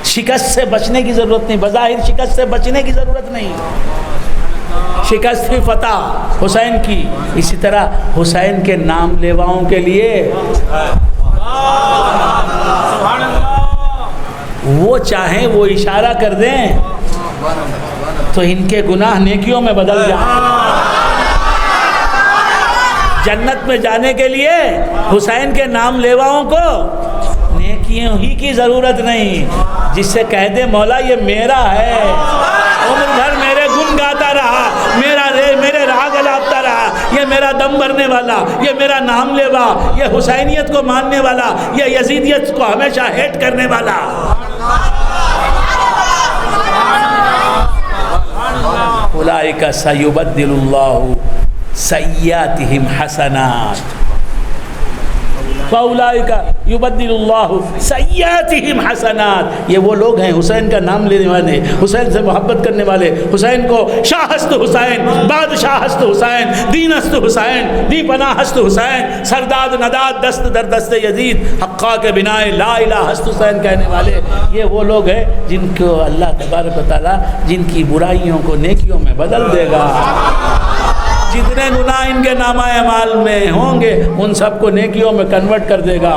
شکست سے بچنے کی ضرورت نہیں، بظاہر شکست سے بچنے کی ضرورت نہیں، شکست ہی فتح حسین کی. اسی طرح حسین کے نام لیواؤں کے لیے وہ چاہیں وہ اشارہ کر دیں تو ان کے گناہ نیکیوں میں بدل جائیں. جنت میں جانے کے لیے حسین کے نام لیواؤں کو نیکیوں ہی کی ضرورت نہیں. جس سے کہہ دے مولا یہ میرا ہے، عمر بھر میرے گن گاتا رہا، میرے راگ الاپتا رہا، یہ میرا دم بھرنے والا، یہ میرا نام لیوا، یہ حسینیت کو ماننے والا، یہ یزیدیت کو ہمیشہ ہیٹ کرنے والا. اولئک سیبدل اللہ سیئاتہم حسنات فاولئک یبدل اللہ سیئاتہم حسنات. یہ وہ لوگ ہیں حسین کا نام لینے والے, حسین سے محبت کرنے والے, حسین کو شاہ است حسین, بادشاہ است حسین, دین است حسین, دی پناہ است حسین, سرداد نداد دست در دست یزید, حقا کے بنائے لا الہ است حسین کہنے والے. یہ وہ لوگ ہیں جن کو اللہ تبارک و تعالیٰ جن کی برائیوں کو نیکیوں میں بدل دے گا. جتنے گناہ ان کے نامہ اعمال میں ہوں گے ان سب کو نیکیوں میں کنورٹ کر دے گا.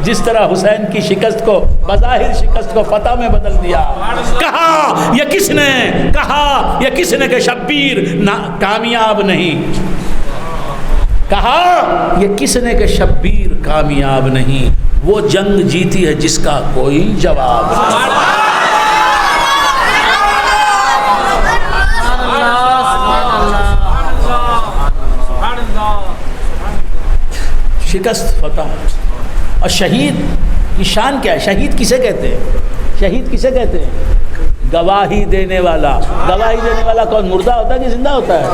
جس طرح حسین کی شکست کو, بظاہر شکست کو فتح میں بدل دیا. کہا یہ کس نے, کہا یہ کس نے کہ شبیر کامیاب نہیں, کہا یہ کس نے کہ شبیر کامیاب نہیں, وہ جنگ جیتی ہے جس کا کوئی جواب نہیں. شکست فتح. اور شہید کی شان کیا ہے؟ شہید کسے کہتے ہیں؟ شہید کسے کہتے ہیں؟ گواہی دینے والا. گواہی دینے والا کون, مردہ ہوتا ہے کہ زندہ ہوتا ہے؟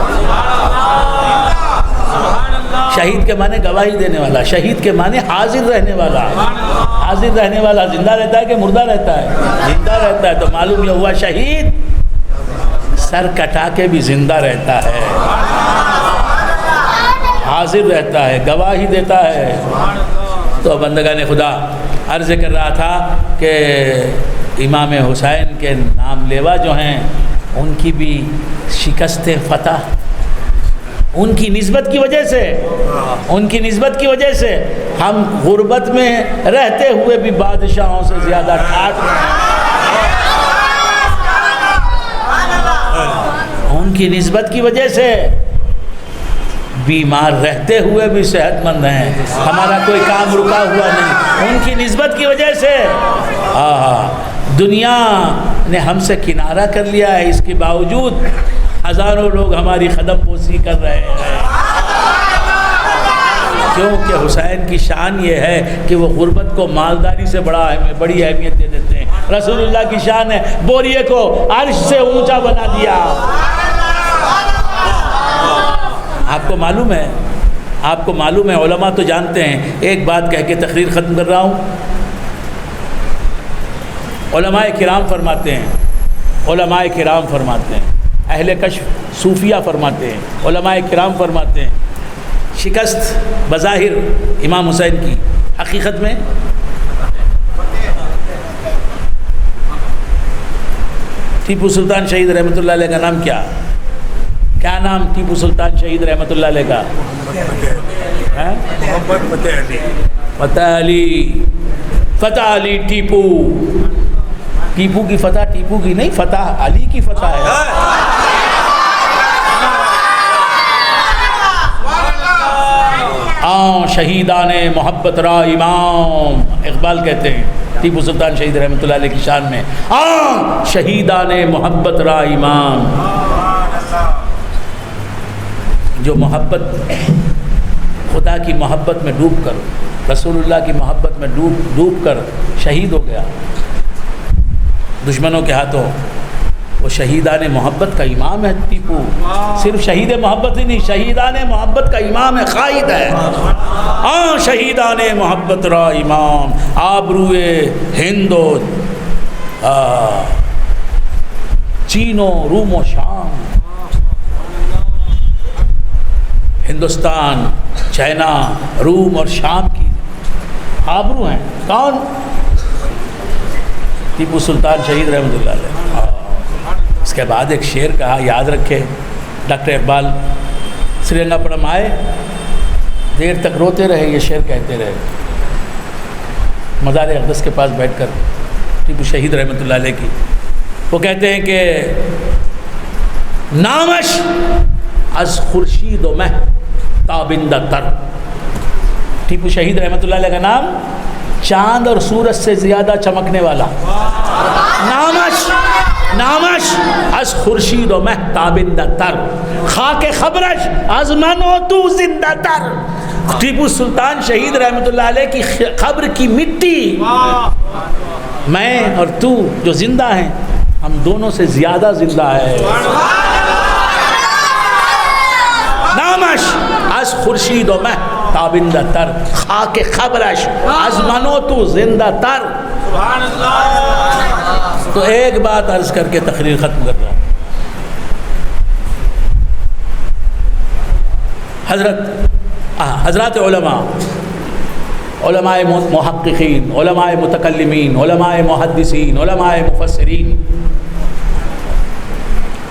شہید کے معنی گواہی دینے والا, شہید کے معنی حاضر رہنے والا. حاضر رہنے والا زندہ رہتا ہے کہ مردہ رہتا ہے؟ زندہ رہتا ہے. تو معلوم یہ ہوا شہید سر کٹا کے بھی زندہ رہتا ہے, حاضر رہتا ہے, گواہی دیتا ہے. تو بندگان خدا عرض کر رہا تھا کہ امام حسین کے نام لیوا جو ہیں ان کی بھی شکست فتح ان کی نسبت کی وجہ سے, ان کی نسبت کی وجہ سے ہم غربت میں رہتے ہوئے بھی بادشاہوں سے زیادہ ٹھاٹ ہیں. ان کی نسبت کی وجہ سے بیمار رہتے ہوئے بھی صحت مند ہیں, ہمارا کوئی کام رکا ہوا نہیں. ان کی نسبت کی وجہ سے دنیا نے ہم سے کنارہ کر لیا ہے, اس کے باوجود ہزاروں لوگ ہماری قدم بوسی کر رہے ہیں. کیونکہ حسین کی شان یہ ہے کہ وہ غربت کو مالداری سے بڑی اہمیت دے دیتے ہیں. رسول اللہ کی شان ہے بوریے کو عرش سے اونچا بنا دیا. آپ کو معلوم ہے, آپ کو معلوم ہے, علماء تو جانتے ہیں. ایک بات کہہ کے تقریر ختم کر رہا ہوں. علماء کرام فرماتے ہیں, علماء کرام فرماتے ہیں, اہل کشف صوفیہ فرماتے ہیں, علماء کرام فرماتے ہیں شکست بظاہر امام حسین کی حقیقت میں ٹیپو سلطان شہید رحمۃ اللہ علیہ کا نام کیا نام ٹیپو سلطان شہید رحمۃ اللہ علیہ کا؟ محمد فتح علی. فتح علی, فتح علی ٹیپو. ٹیپو کی فتح ٹیپو کی نہیں, فتح علی کی فتح ہے. شہیدان محبت را امام, اقبال کہتے ہیں ٹیپو سلطان شہید رحمۃ اللہ علیہ کی شان میں, شہیدان محبت را امام. جو محبت خدا کی محبت میں ڈوب کر, رسول اللہ کی محبت میں ڈوب کر شہید ہو گیا دشمنوں کے ہاتھوں, وہ شہیدان محبت کا امام ہے ٹیپو. صرف شہید محبت ہی نہیں, شہیدان محبت کا امام ہے, قائد ہے. شہیدان محبت را امام, آبروئے ہند و چین و روم و شام, ہندوستان, چائنا, روم اور شام کی آبرو ہیں. کون؟ ٹیپو سلطان شہید رحمۃ اللہ علیہ. اس کے بعد ایک شعر کہا, یاد رکھے ڈاکٹر اقبال سری رنگا پٹم آئے, دیر تک روتے رہے, یہ شعر کہتے رہے مزار اقدس کے پاس بیٹھ کر ٹیپو شہید رحمۃ اللہ علیہ کی. وہ کہتے ہیں کہ نامش از خورشید و مہ تابندہ تر. ٹیپو شہید رحمۃ اللہ علیہ کا نام چاند اور سورج سے زیادہ چمکنے والا. نامش از خورشید و مہ تابندہ تر, خاک خبرش از من و تو زندہ تر. ٹیپو سلطان شہید رحمۃ اللہ علیہ کی قبر کی مٹی, میں اور تو جو زندہ ہیں ہم دونوں سے زیادہ زندہ ہے. نامش از خورشید و مه تابنده تر، خاک خبرش از من و تو زندہ تر. تو ایک بات عرض کر کے تقریر ختم کر رہا ہوں. حضرات علماء محققین، علماء متکلمین، علماء محدثین، علماء مفسرین،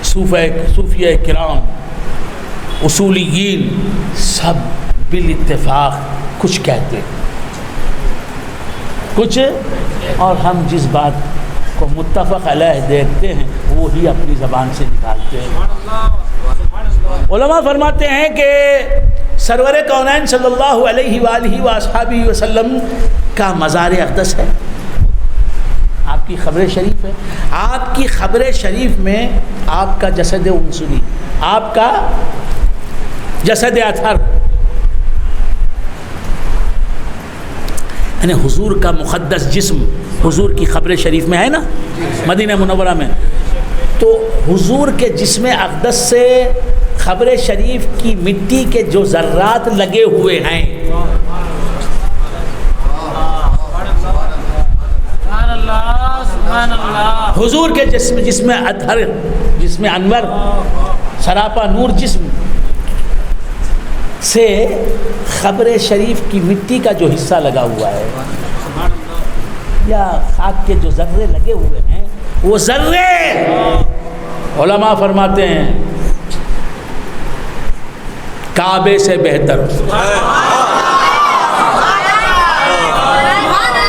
صوفیہ کرام، اصولیین، سب بالاتفاق کچھ کہتے ہیں کچھ، اور ہم جس بات کو متفق علیہ دیکھتے ہیں وہی اپنی زبان سے نکالتے ہیں. علماء فرماتے ہیں کہ سرور کونین صلی اللہ علیہ وآلہ وآصحابہ وسلم کا مزار اقدس ہے، آپ کی قبر شریف ہے. آپ کی قبر شریف میں آپ کا جسد انسلی، آپ کا جسد اطہر، یعنی حضور کا مقدس جسم حضور کی قبر شریف میں ہے نا، مدینہ منورہ میں. تو حضور کے جسم اقدس سے قبر شریف کی مٹی کے جو ذرات لگے ہوئے ہیں، حضور کے جسم اطہر، جسم انور، سراپا نور جسم سے قبر شریف کی مٹی کا جو حصہ لگا ہوا ہے یا خاک کے جو ذرے لگے ہوئے ہیں، وہ ذرے علماء فرماتے ہیں کعبے سے بہتر.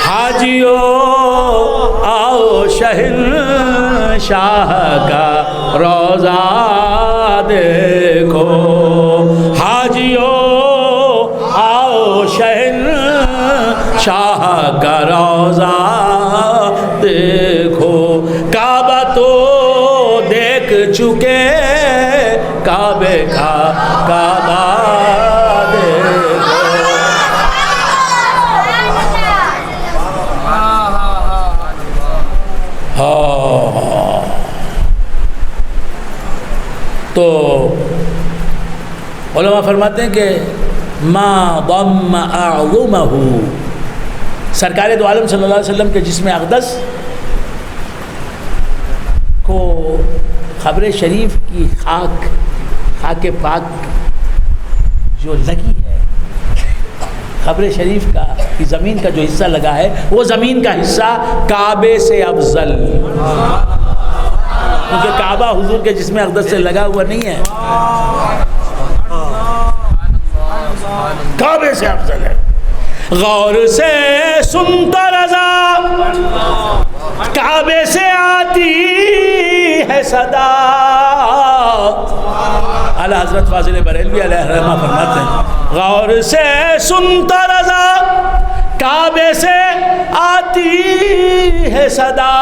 حاجیو آؤ شہنشاہ کا روضہ دیکھو، حاجیو آؤ شہنشاہ کا روضہ دیکھو. کعبہ تو دیکھ چکے، کعبے کا کعبہ دیکھو. تو علماء فرماتے ہیں کہ ما ضم اعظمہ، سرکار دو عالم صلی اللہ علیہ وسلم کے جسم اقدس کو قبر شریف کی خاک پاک جو لگی ہے، قبر شریف کی زمین کا جو حصہ لگا ہے، وہ زمین کا حصہ کعبے سے افضل، کیونکہ کعبہ حضور کے جسم اقدس سے لگا ہوا نہیں ہے، کعبے سے افضل ہے. غور سے سنتا رضا کعبے سے آتی ہے صدا. اعلی حضرت فاضل بریلوی علیہ الرحمہ فرماتے ہیں غور سے سنتا رضا کعبے سے آتی ہے صدا،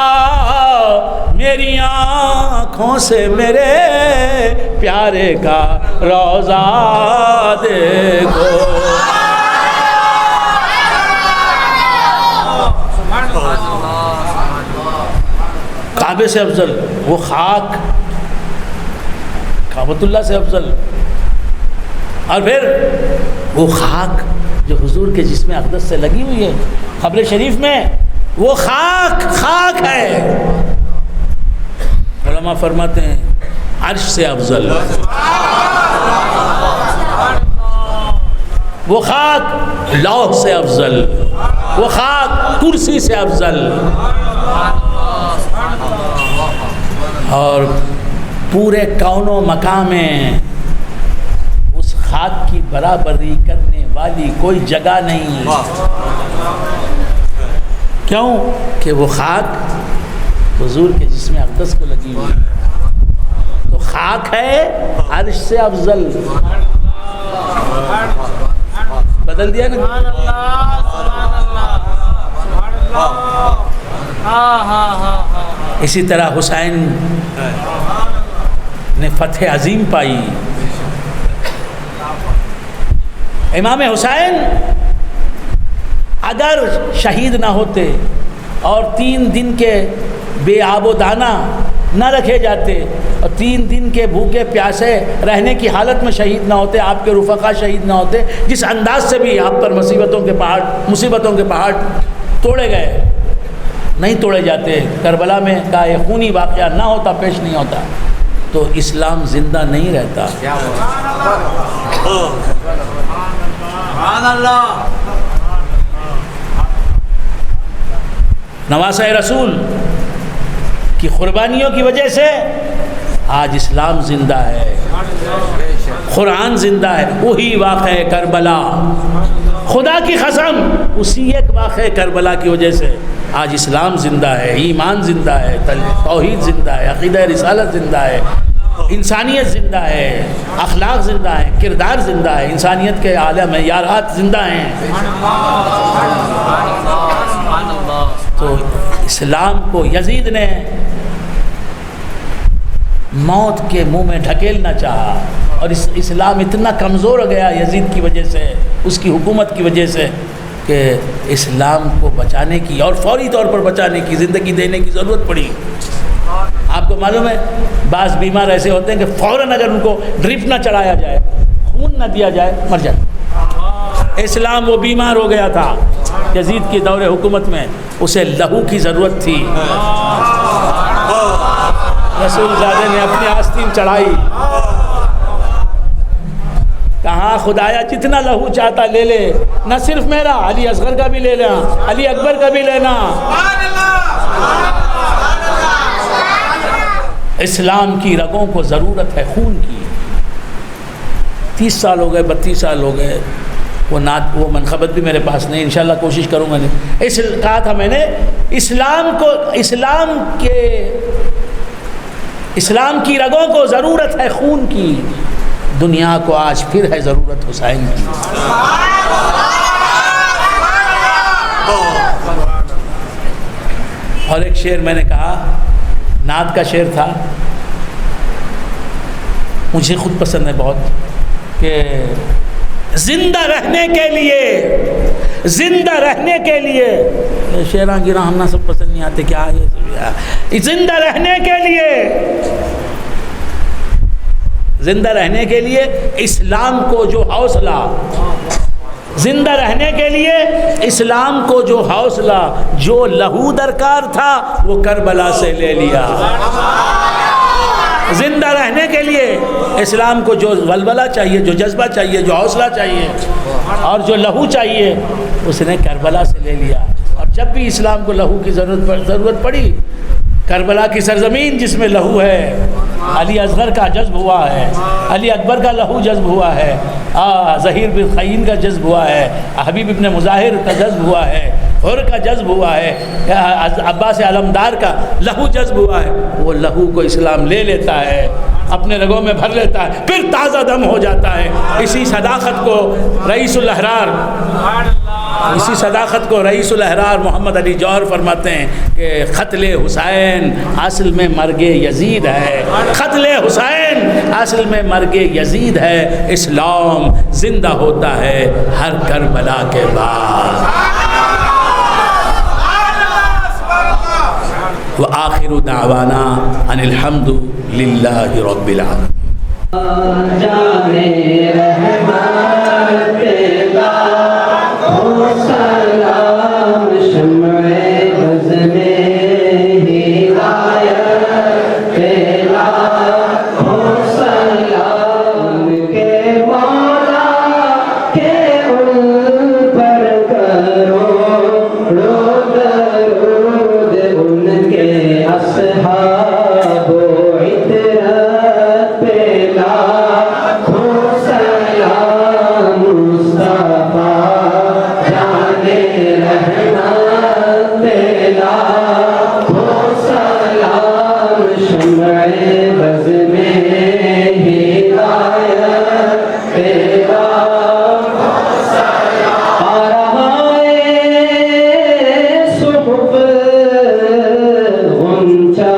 میری آنکھوں سے میرے پیارے کا روضہ دیکھو. کعبے سے افضل وہ خاک، کعبۃ اللہ سے افضل، اور پھر وہ خاک جو حضور کے جسم اقدس سے لگی ہوئی ہے قبر شریف میں، وہ خاک ہے. علماء فرماتے ہیں عرش سے افضل، وہ خاک لوح سے افضل، وہ خاک کرسی سے افضل، اور پورے کون و مکان میں اس خاک کی برابری کرنے والی کوئی جگہ نہیں. کیوں کہ وہ خاک حضور کے جسم اقدس کو لگی ہوئی، تو خاک ہے عرش سے افضل. بدل دیا نا. اسی طرح حسین نے فتح عظیم پائی. امام حسین اگر شہید نہ ہوتے اور 3 دن کے بے آب و دانہ نہ رکھے جاتے اور 3 دن کے بھوکے پیاسے رہنے کی حالت میں شہید نہ ہوتے، آپ کے رفقا شہید نہ ہوتے، جس انداز سے بھی آپ پر مصیبتوں کے پہاڑ توڑے گئے، نہیں توڑے جاتے، کربلا میں کا یہ خونی واقعہ نہ ہوتا، پیش نہیں ہوتا، تو اسلام زندہ نہیں رہتا۔ نواسۂ رسول کی قربانیوں کی وجہ سے آج اسلام زندہ ہے، قرآن زندہ ہے۔ وہی واقعہ کربلا، خدا کی قسم اسی ایک واقعہ کربلا کی وجہ سے آج اسلام زندہ ہے، ایمان زندہ ہے، توحید زندہ ہے، عقیدہ رسالت زندہ ہے، انسانیت زندہ ہے، اخلاق زندہ ہے، کردار زندہ ہے، انسانیت کے اعلیٰ معیارات زندہ ہیں۔ تو اسلام کو یزید نے موت کے منہ میں ڈھکیلنا چاہا، اور اسلام اتنا کمزور ہو گیا یزید کی وجہ سے، اس کی حکومت کی وجہ سے، کہ اسلام کو بچانے کی اور فوری طور پر بچانے کی، زندگی دینے کی ضرورت پڑی۔ آپ کو معلوم ہے بعض بیمار ایسے ہوتے ہیں کہ فوراً اگر ان کو ڈرپ نہ چڑھایا جائے، خون نہ دیا جائے، مر جائے۔ اسلام وہ بیمار ہو گیا تھا یزید کی دور حکومت میں، اسے لہو کی ضرورت تھی، رسول زادے نے اپنی آستین چڑھائی، کہاں خدایا جتنا لہو چاہتا لے لے، نہ صرف میرا، علی اصغر کا بھی لے لینا، علی اکبر کا بھی لینا۔ اسلام کی رگوں کو ضرورت ہے خون کی۔ 30 سال ہو گئے، 32 سال ہو گئے، وہ منقبت بھی میرے پاس نہیں، انشاءاللہ کوشش کروں گا نہیں۔ کہا تھا میں نے اسلام کی رگوں کو ضرورت ہے خون کی، دنیا کو آج پھر ہے ضرورت حسین کی۔ اور ایک شعر میں نے کہا، نعت کا شعر تھا، مجھے خود پسند ہے بہت، کہ زندہ رہنے کے لیے شعراں گراں ہم نہ سب پسند نہیں آتے، کیا یہ زندہ رہنے کے لیے اسلام کو جو حوصلہ، زندہ رہنے کے لیے اسلام کو جو حوصلہ، جو لہو درکار تھا وہ کربلا سے لے لیا۔ زندہ رہنے کے لیے اسلام کو جو ولولہ چاہیے، جو جذبہ چاہیے، جو حوصلہ چاہیے، اور جو لہو چاہیے، اس نے کربلا سے لے لیا۔ اور جب بھی اسلام کو لہو کی ضرورت پڑی، کربلا کی سرزمین جس میں لہو ہے، علی اصغر کا جذب ہوا ہے، علی اکبر کا لہو جذب ہوا ہے، ظہیر بن خیین کا جذب ہوا ہے، حبیب ابن مظاہر کا جذب ہوا ہے، حر کا جذب ہوا ہے، عباس علمدار کا لہو جذب ہوا ہے، وہ لہو کو اسلام لے لیتا ہے، اپنے رگوں میں بھر لیتا ہے، پھر تازہ دم ہو جاتا ہے۔ اسی صداقت کو رئیس الاحرار محمد علی جوہر فرماتے ہیں کہ قتل حسین اصل میں مرگ یزید ہے، قتل حسین اصل میں مرگ یزید ہے، اسلام زندہ ہوتا ہے ہر کربلا کے بعد۔ وآخر دعوانا ان الحمد للہ رب العالمین۔ جانے رحمت پیدا ہو سلام، شمع بز میں ہدایت پیدا ہو سلام، کے مولا کے ان پر کرو درود، ان کے اصحاب و عطرت پیدا ہو سلام، مصطفیٰ جانے رحمت پیدا ہو سلام، شمع بز میں ہدایت پیدا ہو سلام، آ رہا ہے صحف غنچہ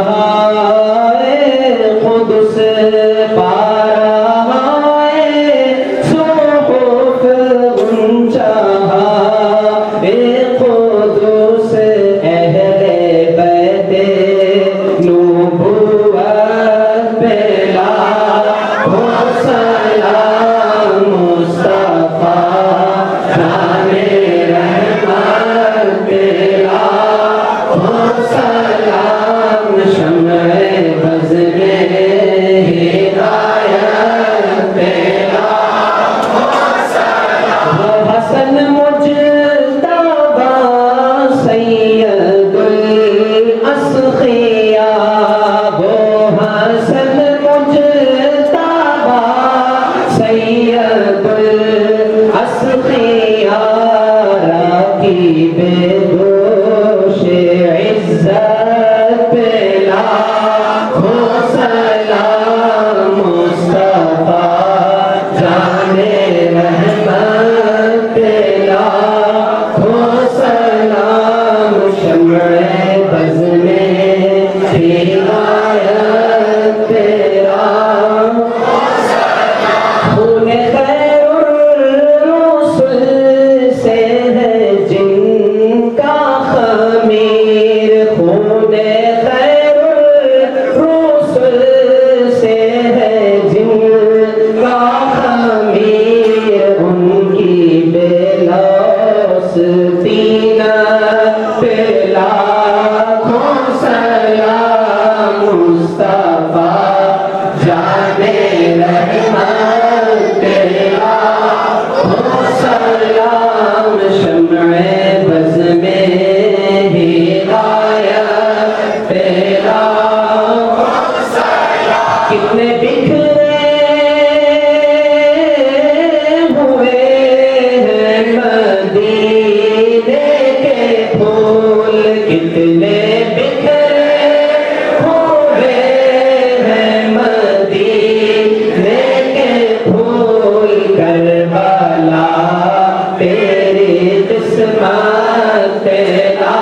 تیرا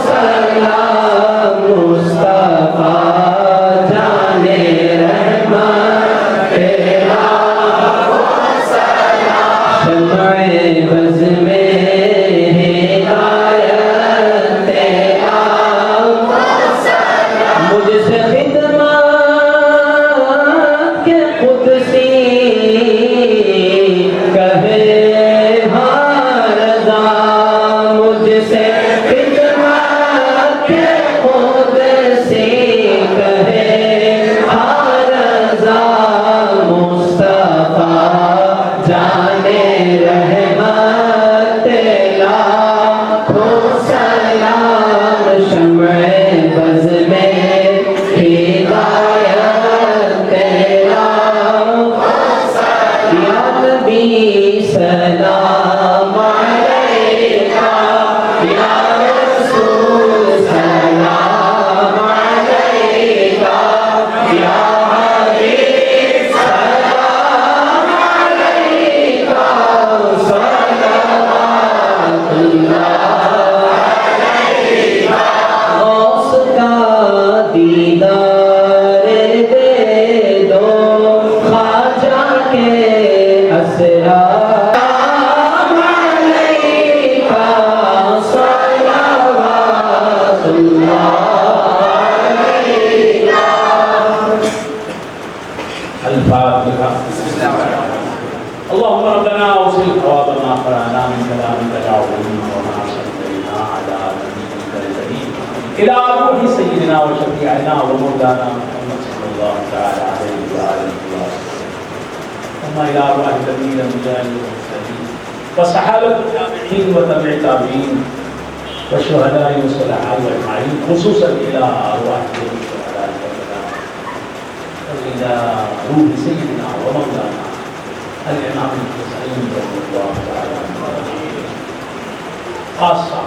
سلام مصطفیٰ جانے رحمت تیرا شمع بز میں ہدایت تیرا مجھ سے خدمت کے قدسی کہے ہر رضا مجھ سے خدمت کے قدسی کہے ہر رضا مصطفیٰ جانے رحمت تیرا سلام شمع بز میں ہدایت تیرا یا نبی سلام علیکہ یا رسول سلام علیکہ یا حبیب سلام علیکہ صلوات اللہ غوث کا دیدار دے دو خواجہ کے اسرار علیکہ صلوات اللہ الفاتحة. اللهم ربنا اوصل ثوابنا قرانا من كلامك لا علم وما صلينا على نبيك الكريم الى روح سيدنا وشفيعنا ومولانا محمد صلى الله تعالى عليه وآله وسلم ثم الى روح جميع الانبياء والمرسلين والصحابة التابعين وتبع التابعين والشهداء والصلحاء اجمعين خصوصا الى ارواح جميع الشهداء والصلحاء وإلى روح سيدنا ومولانا الإمام الحسين رضي الله تعالى عنه خاصة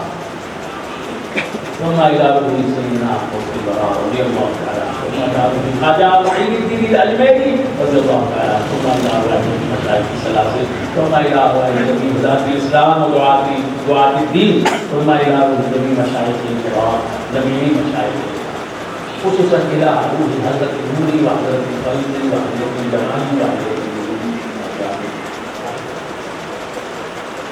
ثم إلى روح سيدنا قطب البراء رضي الله تعالى عنه ثم إلى روح خواجة معين الدين الألميري رضي الله تعالى عنه ثم إلى روح مشايخ السلاسل ثم إلى روح جميع ولاة الإسلام ودعاة الدين ثم إلى روح جميع مشايخ الكرام جميع مشايخ خصوصا إلى روح حضرت نوری وحضرت فضل وحضرت جمالی وحضرت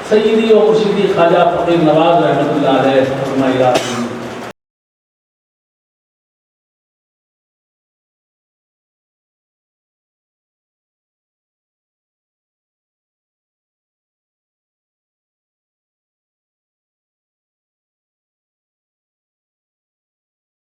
سیدی و مرشدی خواجہ فقیر نواز رحمۃ اللہ علیہ فرمائے